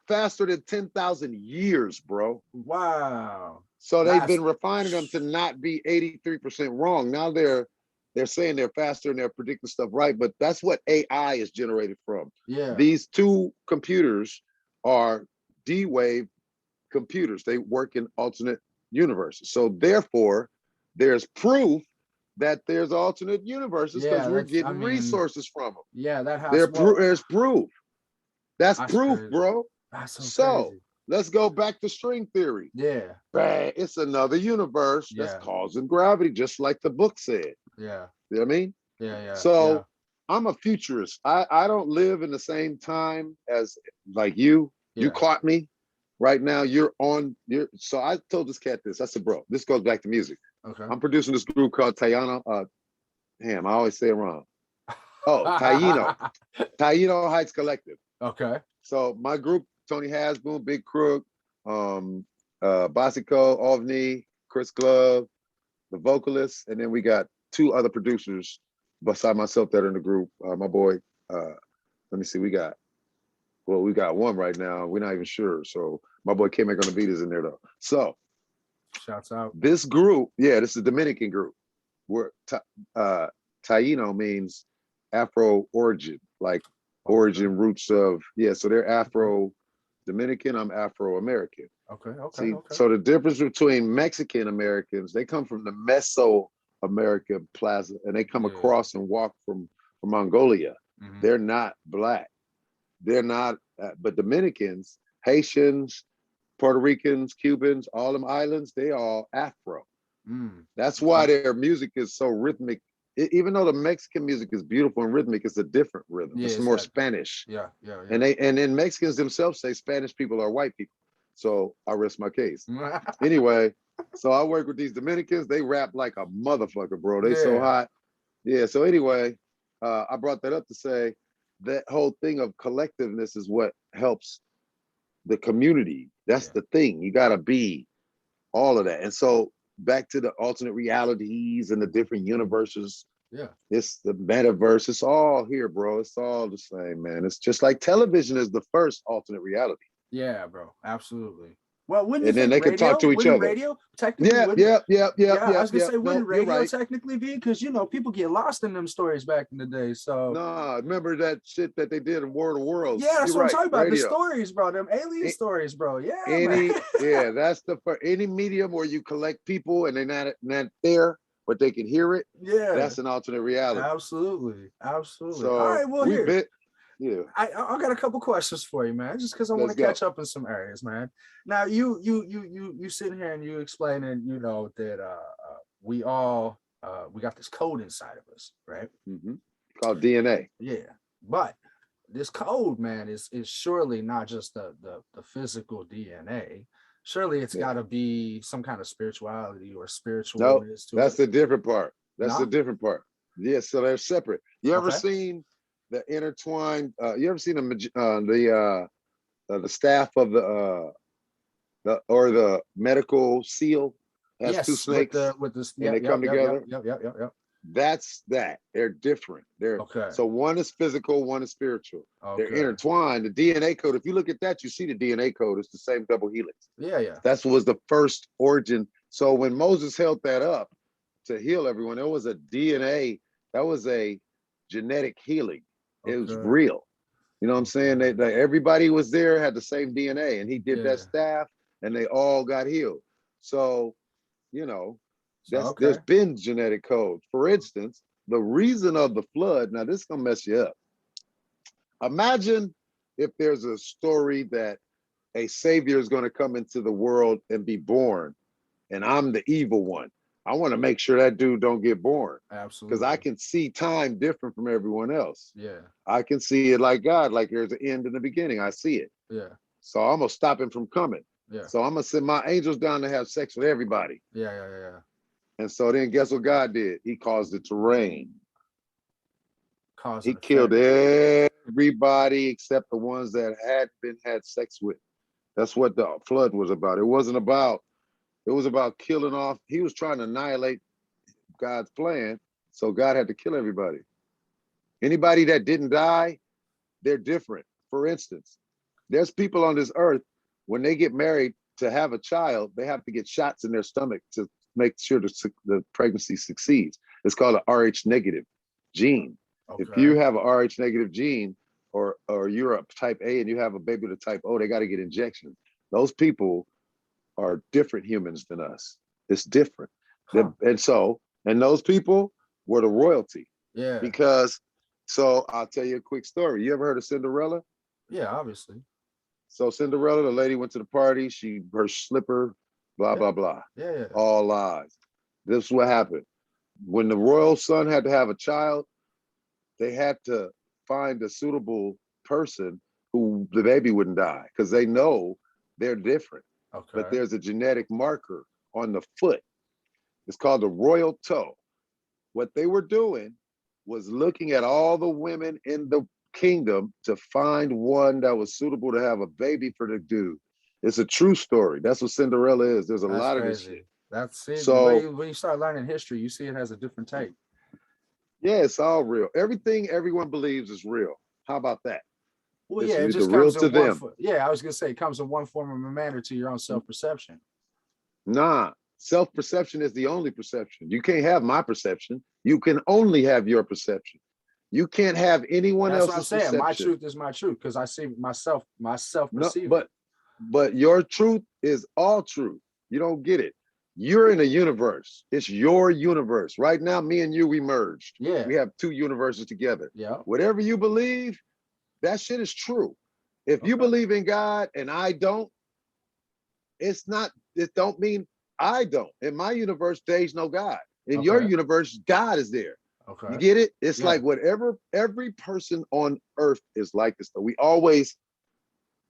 Faster than 10,000 years, bro. Wow. So they've been refining them to not be 83% wrong. Now they're saying they're faster and they're predicting stuff right, but that's what AI is generated from. Yeah. These two computers are D-Wave computers. They work in alternate universes. So therefore, there's proof that there's alternate universes because we're getting resources from them. Yeah, that has there's proof. That's proof, crazy. Bro. That's so crazy. Let's go back to string theory. Yeah. Bang, it's another universe that's causing gravity, just like the book said. Yeah. You know what I mean? Yeah. So I'm a futurist. I don't live in the same time as like you. Yeah. You caught me. Right now, so I told this cat this. I said, bro, this goes back to music. Okay. I'm producing this group called Taino. I always say it wrong. Oh, Taino. Taino Heights Collective. Okay. So my group, Tony Hasboom, Big Crook, Basico, Ovni, Chris Glove, the vocalist, and then we got two other producers beside myself that are in the group. My boy, let me see, we got one right now. We're not even sure. So my boy K-Mac on the beat is in there though. So shouts out. This group, this is a Dominican group. Where Taino means Afro origin, like origin roots of, so they're Afro Dominican, I'm Afro American. Okay. So the difference between Mexican Americans, they come from the Mesoamerican plaza and they come across and walk from Mongolia. Mm-hmm. They're not black. They're not But Dominicans, Haitians, Puerto Ricans, Cubans, all them islands, they all Afro. That's why their music is so rhythmic. Even though the Mexican music is beautiful and rhythmic, it's a different rhythm. It's more Spanish. Yeah. And then Mexicans themselves say Spanish people are white people. So I rest my case. Anyway, so I work with these Dominicans. They rap like a motherfucker, bro. They so hot. Yeah. So anyway, I brought that up to say that whole thing of collectiveness is what helps the community. That's the thing. You gotta be all of that. And so back to the alternate realities and the different universes. Yeah. It's the metaverse. It's all here, bro. It's all the same, man. It's just like television is the first alternate reality. Yeah, bro. Absolutely. Well, wouldn't and then they can talk to each other. Radio technically? Yeah. I was gonna say, wouldn't radio technically be? Because people get lost in them stories back in the day. So remember that shit that they did in War of the Worlds? Yeah, that's what I'm talking about. Radio. The stories, bro. Them alien stories, bro. Yeah. That's for any medium where you collect people and they're not there, but they can hear it. Yeah, that's an alternate reality. Absolutely. So all right, well, here. Yeah, I got a couple questions for you, man. Just because I want to catch up in some areas, man. Now you sitting here and you explaining, that we got this code inside of us, right? Mm-hmm. Called DNA. Yeah, but this code, man, is surely not just the physical DNA. Surely it's got to be some kind of spirituality or spiritualness. No, that's the different part. That's the different part. Yeah, so they're separate. You ever seen the intertwined? You ever seen the staff of the medical seal has two snakes with the and they come together? Yep. That's that. They're different. So one is physical, one is spiritual. They're intertwined. The DNA code, if you look at that, you see the DNA code. It's the same double helix. Yeah. That was the first origin. So when Moses held that up to heal everyone, there was a DNA. That was a genetic healing. It was real. You know what I'm saying? They everybody was there, had the same DNA, and he did that staff, and they all got healed. So, there's been genetic code. For instance, the reason of the flood, now this is gonna mess you up. Imagine if there's a story that a savior is gonna come into the world and be born, and I'm the evil one. I want to make sure that dude don't get born. Absolutely. Because I can see time different from everyone else. Yeah. I can see it like God, like there's an end and a beginning. I see it. Yeah. So I'm going to stop him from coming. Yeah. So I'm going to send my angels down to have sex with everybody. Yeah. And so then guess what God did? He caused it to rain. He killed everybody except the ones that had sex with. That's what the flood was about. It was about killing off. He was trying to annihilate God's plan. So God had to kill everybody. Anybody that didn't die, they're different. For instance, there's people on this earth, when they get married to have a child, they have to get shots in their stomach to make sure the pregnancy succeeds. It's called an Rh negative gene. Okay. If you have a Rh negative gene or you're a type A and you have a baby with a type O, they got to get injections. Those people are different humans than us. It's different. And those people were the royalty. Yeah. So I'll tell you a quick story. You ever heard of Cinderella? Yeah, obviously. So Cinderella, the lady went to the party, her slipper, blah, blah, blah. Yeah. All lies. This is what happened. When the royal son had to have a child, they had to find a suitable person who the baby wouldn't die because they know they're different. Okay. But there's a genetic marker on the foot. It's called the royal toe. What they were doing was looking at all the women in the kingdom to find one that was suitable to have a baby for the dude. It's a true story. That's what Cinderella is. There's a lot of this shit. That's it. So when you start learning history, you see it has a different take. Yeah, it's all real. Everything everyone believes is real. How about that? Well, it just comes to them. I was gonna say it comes in one form or manner to your own self-perception. Nah, self-perception is the only perception. You can't have my perception. You can only have your perception. You can't have anyone else's perception. That's what I'm saying. My truth is my truth because I see myself perceiving. No, but your truth is all truth. You don't get it. You're in a universe. It's your universe. Right now, me and you, we merged. Yeah. We have two universes together. Yeah. Whatever you believe, that shit is true. If you believe in God and I don't, it don't mean I don't. In my universe, there's no God. In your universe, God is there. Okay. You get it? It's like whatever every person on earth is like this. We always,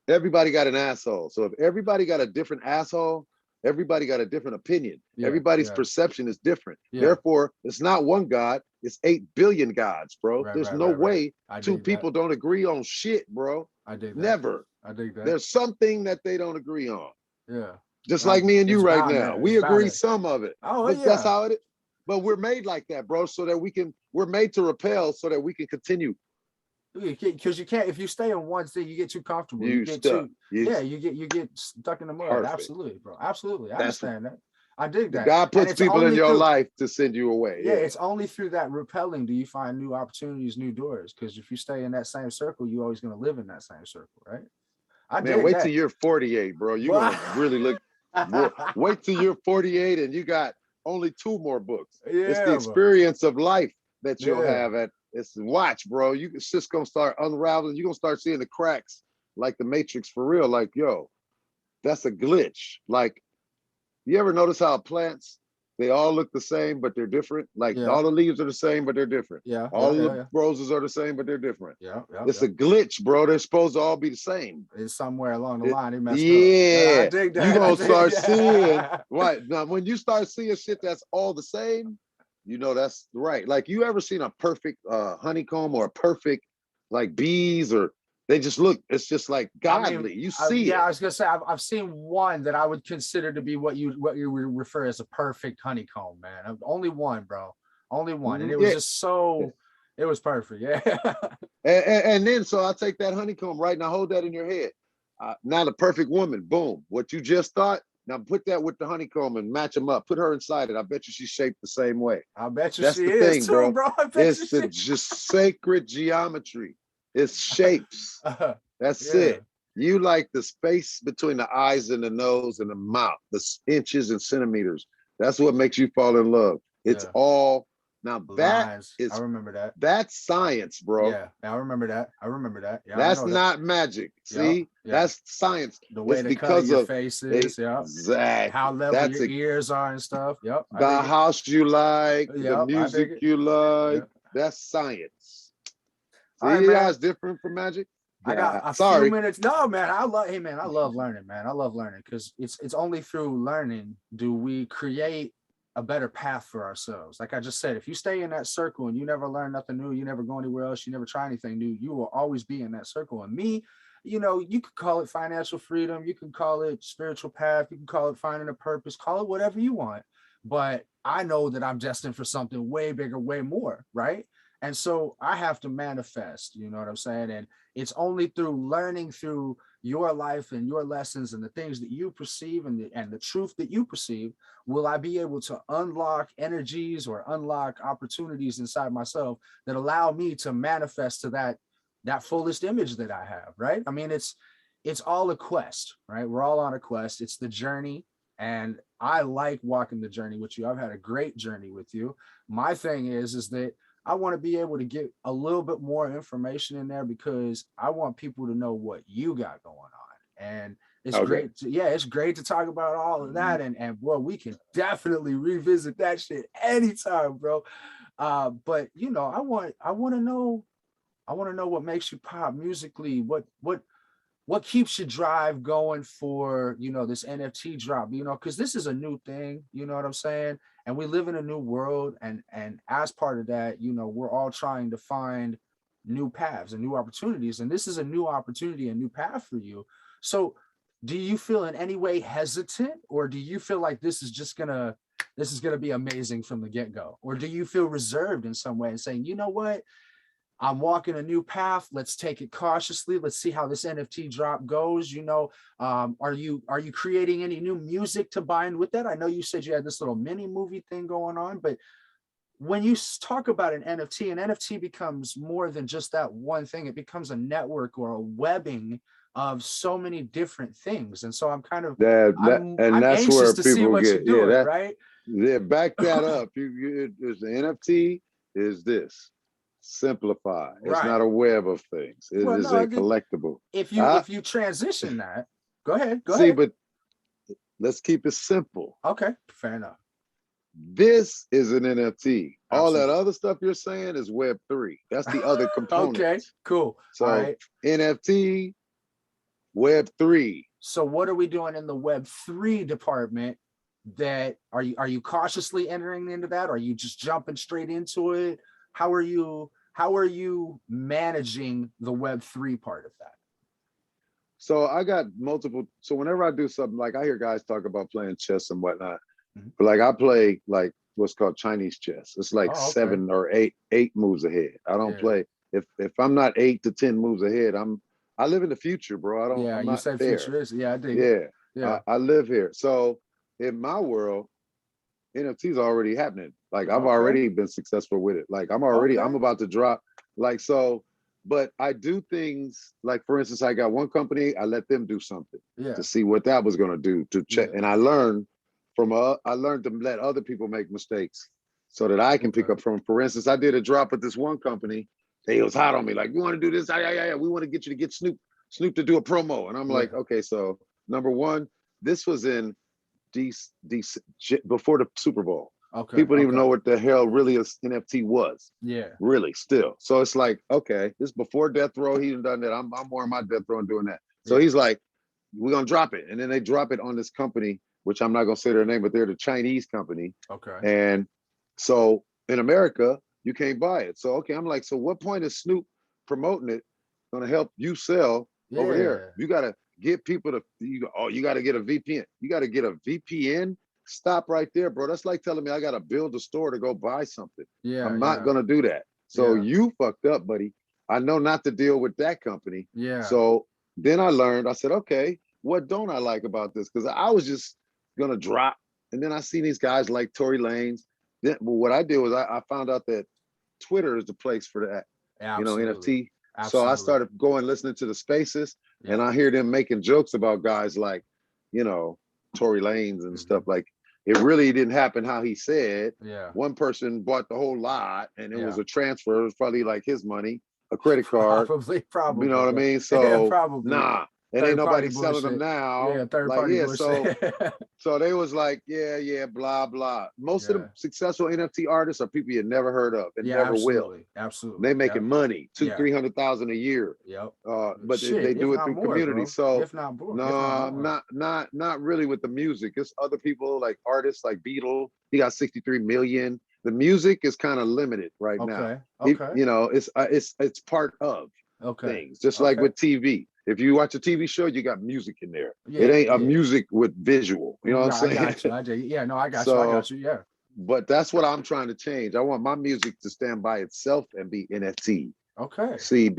everybody got an asshole. So if everybody got a different asshole, everybody got a different opinion. Everybody's perception is different. Therefore, it's not one God, it's 8 billion gods, bro. There's no way two people don't agree on shit, bro. I dig that. Never. I dig that. There's something that they don't agree on. Yeah. Just like me and you right now. We agree some of it. Oh, That's how it is. But we're made like that, bro, so that we're made to repel so that we can continue. Because you can't, if you stay in one thing, you get too comfortable. You get stuck in the mud. Perfect. Absolutely, bro. Absolutely. I understand that. I dig that. God puts people in your life to send you away. Yeah, it's only through that repelling do you find new opportunities, new doors. Because if you stay in that same circle, you're always going to live in that same circle, right? Wait till you're 48, bro. You're going to really look. Wait till you're 48 and you got only 2 more books. It's the experience of life that you'll have it's watch, bro. It's just gonna start unraveling. You're gonna start seeing the cracks like the Matrix for real. Like, yo, that's a glitch. Like, you ever notice how plants, they all look the same, but they're different? Like all the leaves are the same, but they're different. All the roses are the same, but they're different. It's a glitch, bro. They're supposed to all be the same. It's somewhere along the line. They messed up. Yeah, you're gonna start seeing right now. When you start seeing shit that's all the same, you know that's right. Like, you ever seen a perfect honeycomb or a perfect like bees, or they just look, it's just like godly. I mean, you see I was gonna say I've seen one that I would consider to be what you refer as a perfect honeycomb, man. Only one, bro. Only one. And it was just so, it was perfect. Yeah. and then so I take that honeycomb right now, hold that in your head. Now the perfect woman, boom. What you just thought, now put that with the honeycomb and match them up. Put her inside it. I bet you she's shaped the same way. I bet you she is too, bro. It's just sacred geometry. It's shapes. That's it. You like the space between the eyes and the nose and the mouth, the inches and centimeters. That's what makes you fall in love. It's all. Now that is, I remember that. That's science, bro. Yeah, I remember that. Yeah, that's not magic. See, that's science. The way the cut of your face is, exactly. How level your ears are and stuff. Yep. The house you like, the music you like. That's science. See, it's different from magic. I got a few minutes. No, man, I love learning, man. I love learning because it's only through learning do we create a better path for ourselves. Like I just said, if you stay in that circle and you never learn nothing new, you never go anywhere else, you never try anything new, you will always be in that circle. And me, you know, you could call it financial freedom, you can call it spiritual path, you can call it finding a purpose, call it whatever you want. But I know that I'm destined for something way bigger, way more, right? And so I have to manifest, you know what I'm saying? And it's only through learning through your life and your lessons and the things that you perceive and the truth that you perceive, will I be able to unlock energies or unlock opportunities inside myself that allow me to manifest to that fullest image that I have, right? I mean, it's all a quest, right? We're all on a quest. It's the journey. And I like walking the journey with you. I've had a great journey with you. My thing is that I want to be able to get a little bit more information in there because I want people to know what you got going on. And it's great. It's great to talk about all of that. And boy, we can definitely revisit that shit anytime, bro. But you know, I want to know what makes you pop musically, what keeps your drive going for, you know, this NFT drop, you know, because this is a new thing, you know what I'm saying? And we live in a new world. And as part of that, you know, we're all trying to find new paths and new opportunities. And this is a new opportunity, a new path for you. So do you feel in any way hesitant, or do you feel like this is going to be amazing from the get-go? Or do you feel reserved in some way and saying, you know what? I'm walking a new path. Let's take it cautiously. Let's see how this NFT drop goes. You know, are you creating any new music to bind with that? I know you said you had this little mini movie thing going on, but when you talk about an NFT becomes more than just that one thing. It becomes a network or a webbing of so many different things. And so I'm kind of, I'm that's anxious where to see what you're doing, right? Yeah, back that up. The NFT is this. simplify. It's Right. not a web of things. It is a collectible. If you transition that, go ahead. See, but let's keep it simple. Okay, fair enough. This is an NFT. Absolutely. All that other stuff you're saying is Web3. That's the other component. Okay, cool. So all right. NFT, Web3. So what are we doing in the Web3 department? That are you cautiously entering into that? Are you just jumping straight into it? How are you managing the Web3 part of that? So I got multiple. So whenever I do something, like I hear guys talk about playing chess and whatnot, but like I play like what's called Chinese chess. It's like 7 or 8 moves ahead. I don't play if I'm not 8 to 10 moves ahead. I live in the future, bro. I don't. Yeah, I'm you not said there. futurist. Yeah, I dig. Yeah. I live here. So in my world, NFTs are already happening. Like I've already been successful with it. Like I'm about to drop. Like so. But I do things like, for instance, I got one company, I let them do something to see what that was going to do to check. And I learned to let other people make mistakes so that I can pick up from. For instance, I did a drop with this one company. They was hot on me. Like, you want to do this? Yeah. We want to get you to get Snoop to do a promo. And I'm like, okay, so number one, this was in before the Super Bowl. Okay. People didn't even know what the hell really a NFT was. Yeah. Really, still. So it's like, okay, this is before Death Row. He done that. I'm wearing my Death Row and doing that. So he's like, we're gonna drop it. And then they drop it on this company, which I'm not gonna say their name, but they're the Chinese company. Okay. And so in America, you can't buy it. So okay, I'm like, so what point is Snoop promoting it gonna help you sell over here? You gotta get people to you gotta get a VPN. You gotta get a VPN. Stop right there, bro. That's like telling me I gotta build a store to go buy something. Yeah, I'm not gonna do that. So you fucked up, buddy. I know not to deal with that company. Yeah. So then I learned, I said, okay, what don't I like about this? Because I was just gonna drop. And then I see these guys like Tory Lanez. Then what I did was I found out that Twitter is the place for that. Absolutely. NFT. Absolutely. So I started going listening to the spaces, and I hear them making jokes about guys like, Tory Lanez and stuff. Like it really didn't happen how he said. Yeah. One person bought the whole lot and it was a transfer. It was probably like his money, a credit card. Probably. You know what I mean? So nah. And ain't nobody selling them now. Yeah, third party bullshit. So they was like, blah, blah. Most of the successful NFT artists are people you never heard of and never will. Absolutely. They making money, $200,000-300,000 a year. Yep. But they do it through community. Bro. So if not more, no, not really with the music. It's other people like artists like Beetle. He got 63 million. The music is kind of limited right now. Okay. It's part of things, just like with TV. If you watch a TV show, you got music in there. Yeah, it ain't a music with visual. You know what I'm saying? I got you. I got you. Yeah. But that's what I'm trying to change. I want my music to stand by itself and be NFT. Okay. See,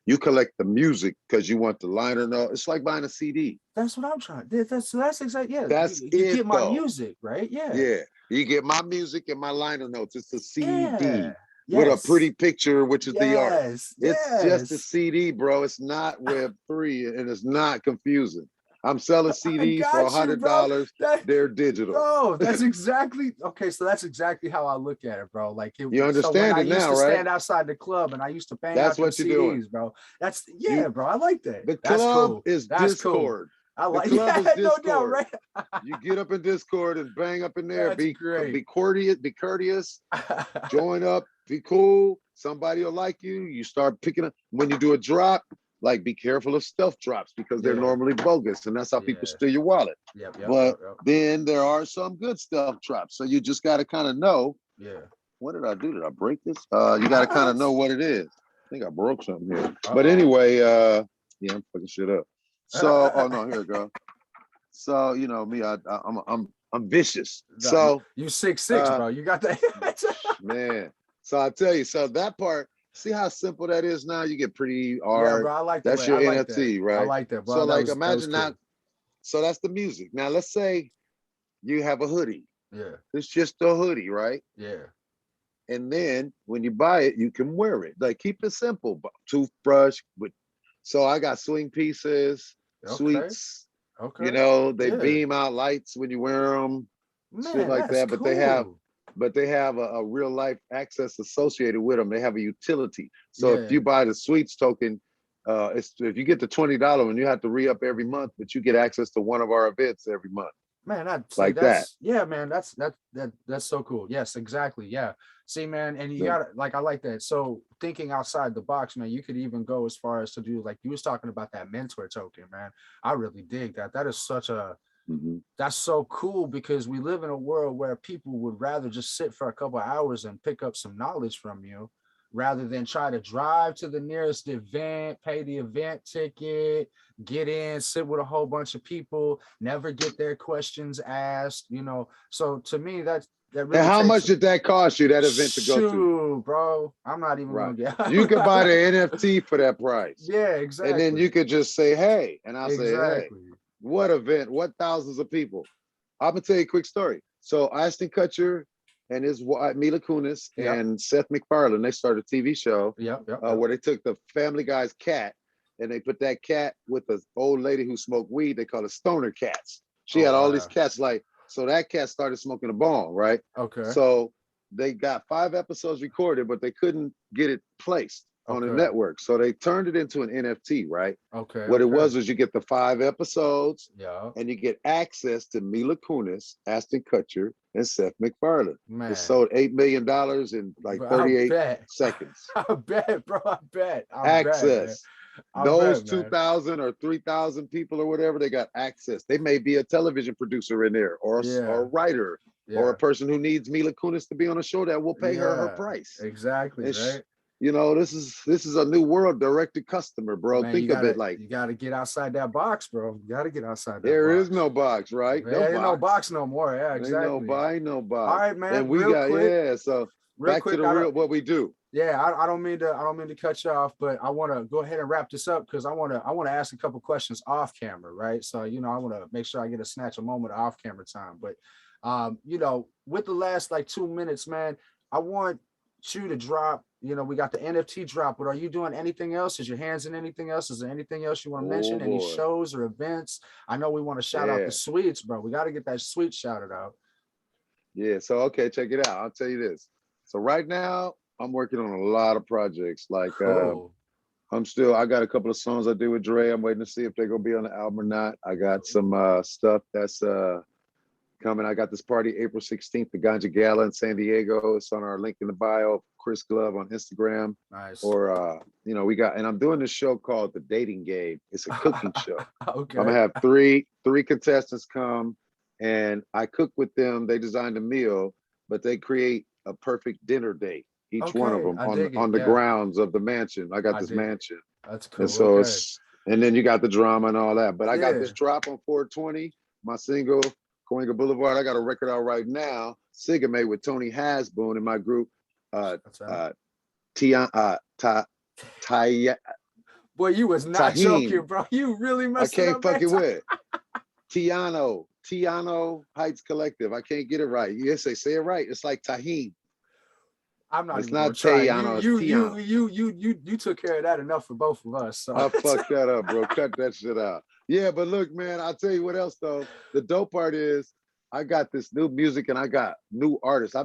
you collect the music because you want the liner note. It's like buying a CD. That's what I'm trying. That's exactly. Yeah. That's you get my music, right? Yeah. Yeah. You get my music and my liner notes. It's a CD. Yeah. With a pretty picture, which is the art. It's just a CD, bro. It's not Web3 and it's not confusing. I'm selling CDs for $100. They're digital. Bro, that's exactly okay. So that's exactly how I look at it, bro. Like you understand it now, right? I used to stand outside the club and I used to bang out the CDs, doing. Bro. That's bro. I like that. The club is Discord. I like that. No doubt, right? You get up in Discord and bang up in there. Be courteous. Join up. Be cool. Somebody will like you. You start picking up when you do a drop. Like, be careful of stealth drops because they're normally bogus, and that's how people steal your wallet. But then there are some good stealth drops, so you just got to kind of know. Yeah. What did I do? Did I break this? You got to kind of know what it is. I think I broke something here. But anyway, I'm fucking shit up. So, oh no, here we go. So me, I'm vicious. So you 6'6", bro. You got that, man. So I tell you, so that part. See how simple that is now? You get pretty art. Yeah, bro, I like that. That's your NFT, right? I like that, bro. So like imagine that. So that's the music. Now let's say you have a hoodie. Yeah. It's just a hoodie, right? Yeah. And then when you buy it, you can wear it. Like keep it simple. Toothbrush with so I got swing pieces, sweets. Okay. They beam out lights when you wear them. Man, shit like that. But cool. but they have a real life access associated with them. They have a utility. So if you buy the Sweets token, if you get the $20 one, you have to re-up every month, but you get access to one of our events every month. Man, man, that's so cool. Yes, exactly. Yeah. See, man, and you got like, I like that. So thinking outside the box, man, you could even go as far as to do, like you was talking about that mentor token, man. I really dig that. That is such a, that's so cool, because we live in a world where people would rather just sit for a couple of hours and pick up some knowledge from you, rather than try to drive to the nearest event, pay the event ticket, get in, sit with a whole bunch of people, never get their questions asked, you know. So to me, that really. And how much did that cost you, that event to go to? Bro, I'm not even gonna get. You could buy the NFT for that price. Yeah, exactly. And then you could just say, hey, and I'll say, hey, what event? What thousands of people? I'm gonna tell you a quick story. So Ashton Kutcher and his wife Mila Kunis and Seth MacFarlane, they started a TV show where they took the Family Guy's cat and they put that cat with an old lady who smoked weed. They call it stoner cats. She had all these cats, like, so that cat started smoking a bong, right? Okay. So they got 5 episodes recorded, but they couldn't get it placed on the network. So they turned it into an NFT, right? Okay. What it was you get the 5 episodes, and you get access to Mila Kunis, Ashton Kutcher, and Seth MacFarlane. Man. It sold $8 million in like 38 seconds. I bet, bro. I bet. Access. Those 2,000 or 3,000 people or whatever, they got access. They may be a television producer in there, or a writer, or a person who needs Mila Kunis to be on a show that will pay her price. Exactly, right? You know, this is a new world, direct to customer, bro. Man, think of it like you got to get outside that box, bro. You got to get outside that There box. is no box, right? Ain't no box no more. Yeah, exactly. Ain't no box. All right, man. And we got quick, so back to the real what we do. Yeah, I don't mean to cut you off, but I want to go ahead and wrap this up, because I want to ask a couple questions off camera, right? So, you know, I want to make sure I get a snatch a moment of off camera time. But you know, with the last like 2 minutes, man, I want you to drop, you know, we got the NFT drop, but are you doing anything else? Is your hands in anything else? Is there anything else you want to mention? Any shows or events? I know we want to shout out the Sweets, bro. We got to get that Sweet shouted out. Yeah, so okay, check it out. I'll tell you this. So right now, I'm working on a lot of projects. Like I got a couple of songs I do with Dre. I'm waiting to see if they're gonna be on the album or not. I got some stuff that's coming. I got this party April 16th, the Ganja Gala in San Diego. It's on our link in the bio, Chris Glove on Instagram. Nice. Or you know, and I'm doing this show called The Dating Game. It's a cooking show. Okay. I'm gonna have three contestants come, and I cook with them. They designed a meal, but they create a perfect dinner date. Each one of them on the grounds of the mansion. I got this mansion. That's cool. And so and then you got the drama and all that. But I got this drop on 420, my single, Coinga Boulevard. I got a record out right now, Sigamay with Tony Hasboon in my group. Boy, you was not joking, bro. You really messed up. I can't fucking with it. Tiano Heights Collective. I can't get it right. Yes, they say it right. It's like Tahine. I'm not. It's even not Tiano. You took care of that enough for both of us. So. I fucked that up, bro. Cut that shit out. Yeah, but look, man, I'll tell you what else though. The dope part is I got this new music and I got new artists.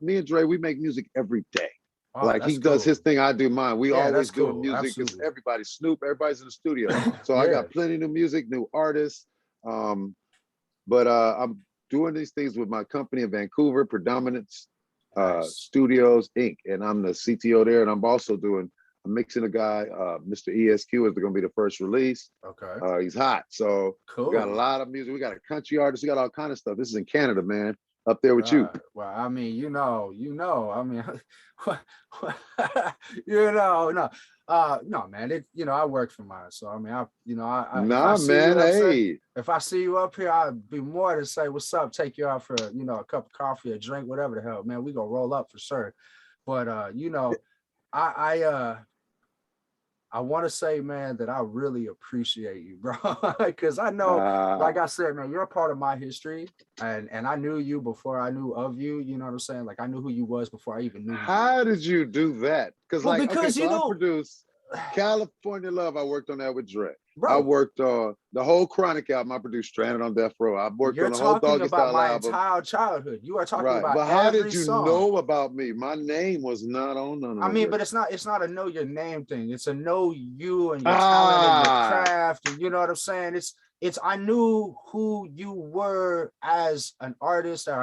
Me and Dre, we make music every day. Oh, like he does his thing, I do mine. We always doing music. It's everybody. Snoop, everybody's in the studio. So I got plenty of new music, new artists. But I'm doing these things with my company in Vancouver, Predominance Studios Inc. And I'm the CTO there. And I'm also I'm mixing a guy, Mr. ESQ is going to be the first release. Okay. He's hot. So cool. We got a lot of music. We got a country artist. We got all kind of stuff. This is in Canada, man. Up there with you. Well, I mean, I mean, no, man. I work for mine, so I mean, if I see you up here, I'd be more to say what's up, take you out for a cup of coffee, a drink, whatever the hell, man. We gonna roll up for sure. But I want to say, man, that I really appreciate you, bro, because I know, like I said, man, you're a part of my history, and I knew you before I knew of you. You know what I'm saying? Like I knew who you was before I even knew. How did you do that? Because I produce. California Love, I worked on that with Dre. Bro, I worked on the whole Chronic album. I produced Stranded on Death Row. I worked you're on the whole talking Doggy about Style my album. entire childhood. You are talking Right. about But how every did you song. know about me? My name was not on none of I mean, it. but it's not a know your name thing. It's a know you and your talent and your craft, and you know what I'm saying? It's I knew who you were as an artist or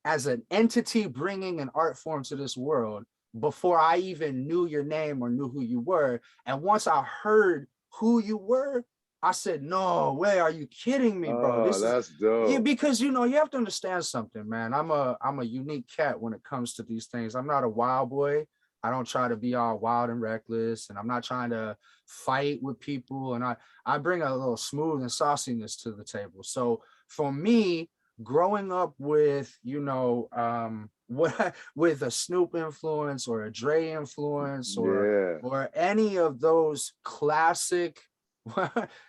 as an entity bringing an art form to this world before I even knew your name or knew who you were. And once I heard who you were, I said, no way, are you kidding me, bro? Oh, that's dope. Yeah, because you have to understand something, man. I'm a unique cat when it comes to these things. I'm not a wild boy. I don't try to be all wild and reckless, and I'm not trying to fight with people. And I bring a little smooth and sauciness to the table. So for me, growing up with with a Snoop influence or a Dre influence or any of those classic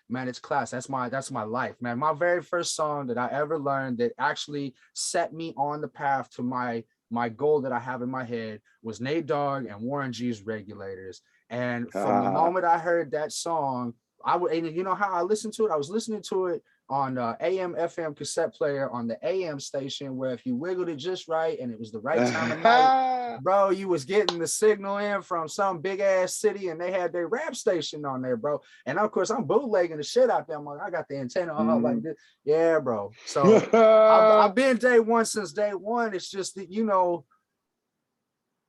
man, it's class. That's my life, man. My very first song that I ever learned that actually set me on the path to my goal that I have in my head was Nate Dogg and Warren G's Regulators. And from the moment I heard that song, and you know how I listened to it? I was listening to it on AM FM cassette player on the AM station, where if you wiggled it just right and it was the right time of night, bro, you was getting the signal in from some big ass city, and they had their rap station on there, bro. And of course, I'm bootlegging the shit out there. I'm like, I got the antenna on like this, yeah, bro. So I've been day one since day one. It's just that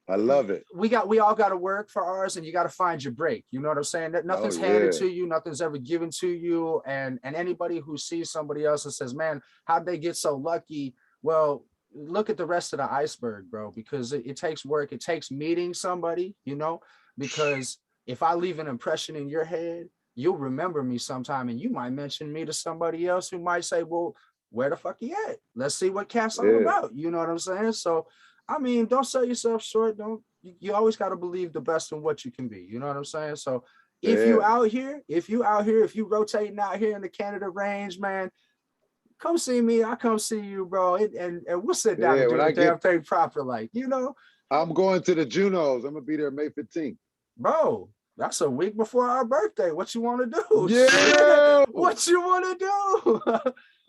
I love it. We all got to work for ours, and you got to find your break. You know what I'm saying? That nothing's handed to you, nothing's ever given to you. And anybody who sees somebody else and says, man, how'd they get so lucky? Well, look at the rest of the iceberg, bro, because it takes work. It takes meeting somebody, because if I leave an impression in your head, you'll remember me sometime, and you might mention me to somebody else who might say, well, where the fuck you at? Let's see what Cat's all about. You know what I'm saying? So I mean, don't sell yourself short. You always got to believe the best in what you can be. You know what I'm saying? So if you out here, if you rotating out here in the Canada range, man, come see me. I come see you, bro. And we'll sit down and do the damn thing proper. I'm going to the Junos. I'm going to be there May 15th. Bro, that's a week before our birthday. What you want to do? Yeah. What you want to do?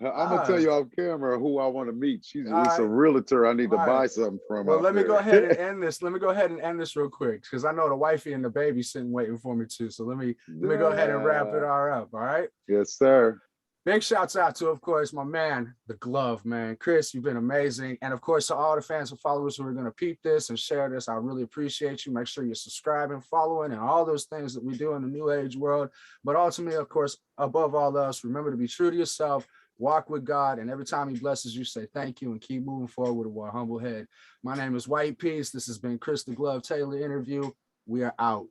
I'm gonna tell you off camera who I want to meet. She's a realtor I need to buy something from. Well, let me go ahead and end this. Let me go ahead and end this real quick, because I know the wifey and the baby sitting waiting for me too. So let me go ahead and wrap it all up. All right. Yes, sir. Big shouts out to, of course, my man, the Glove, man. Chris, you've been amazing. And of course, to all the fans and followers who are going to peep this and share this, I really appreciate you. Make sure you're subscribing, following, and all those things that we do in the new age world. But ultimately, of course, above all else, remember to be true to yourself. Walk with God, and every time he blesses you, say thank you and keep moving forward with a humble head. My name is White Peace. This has been Chris the Glove Taylor interview. We are out.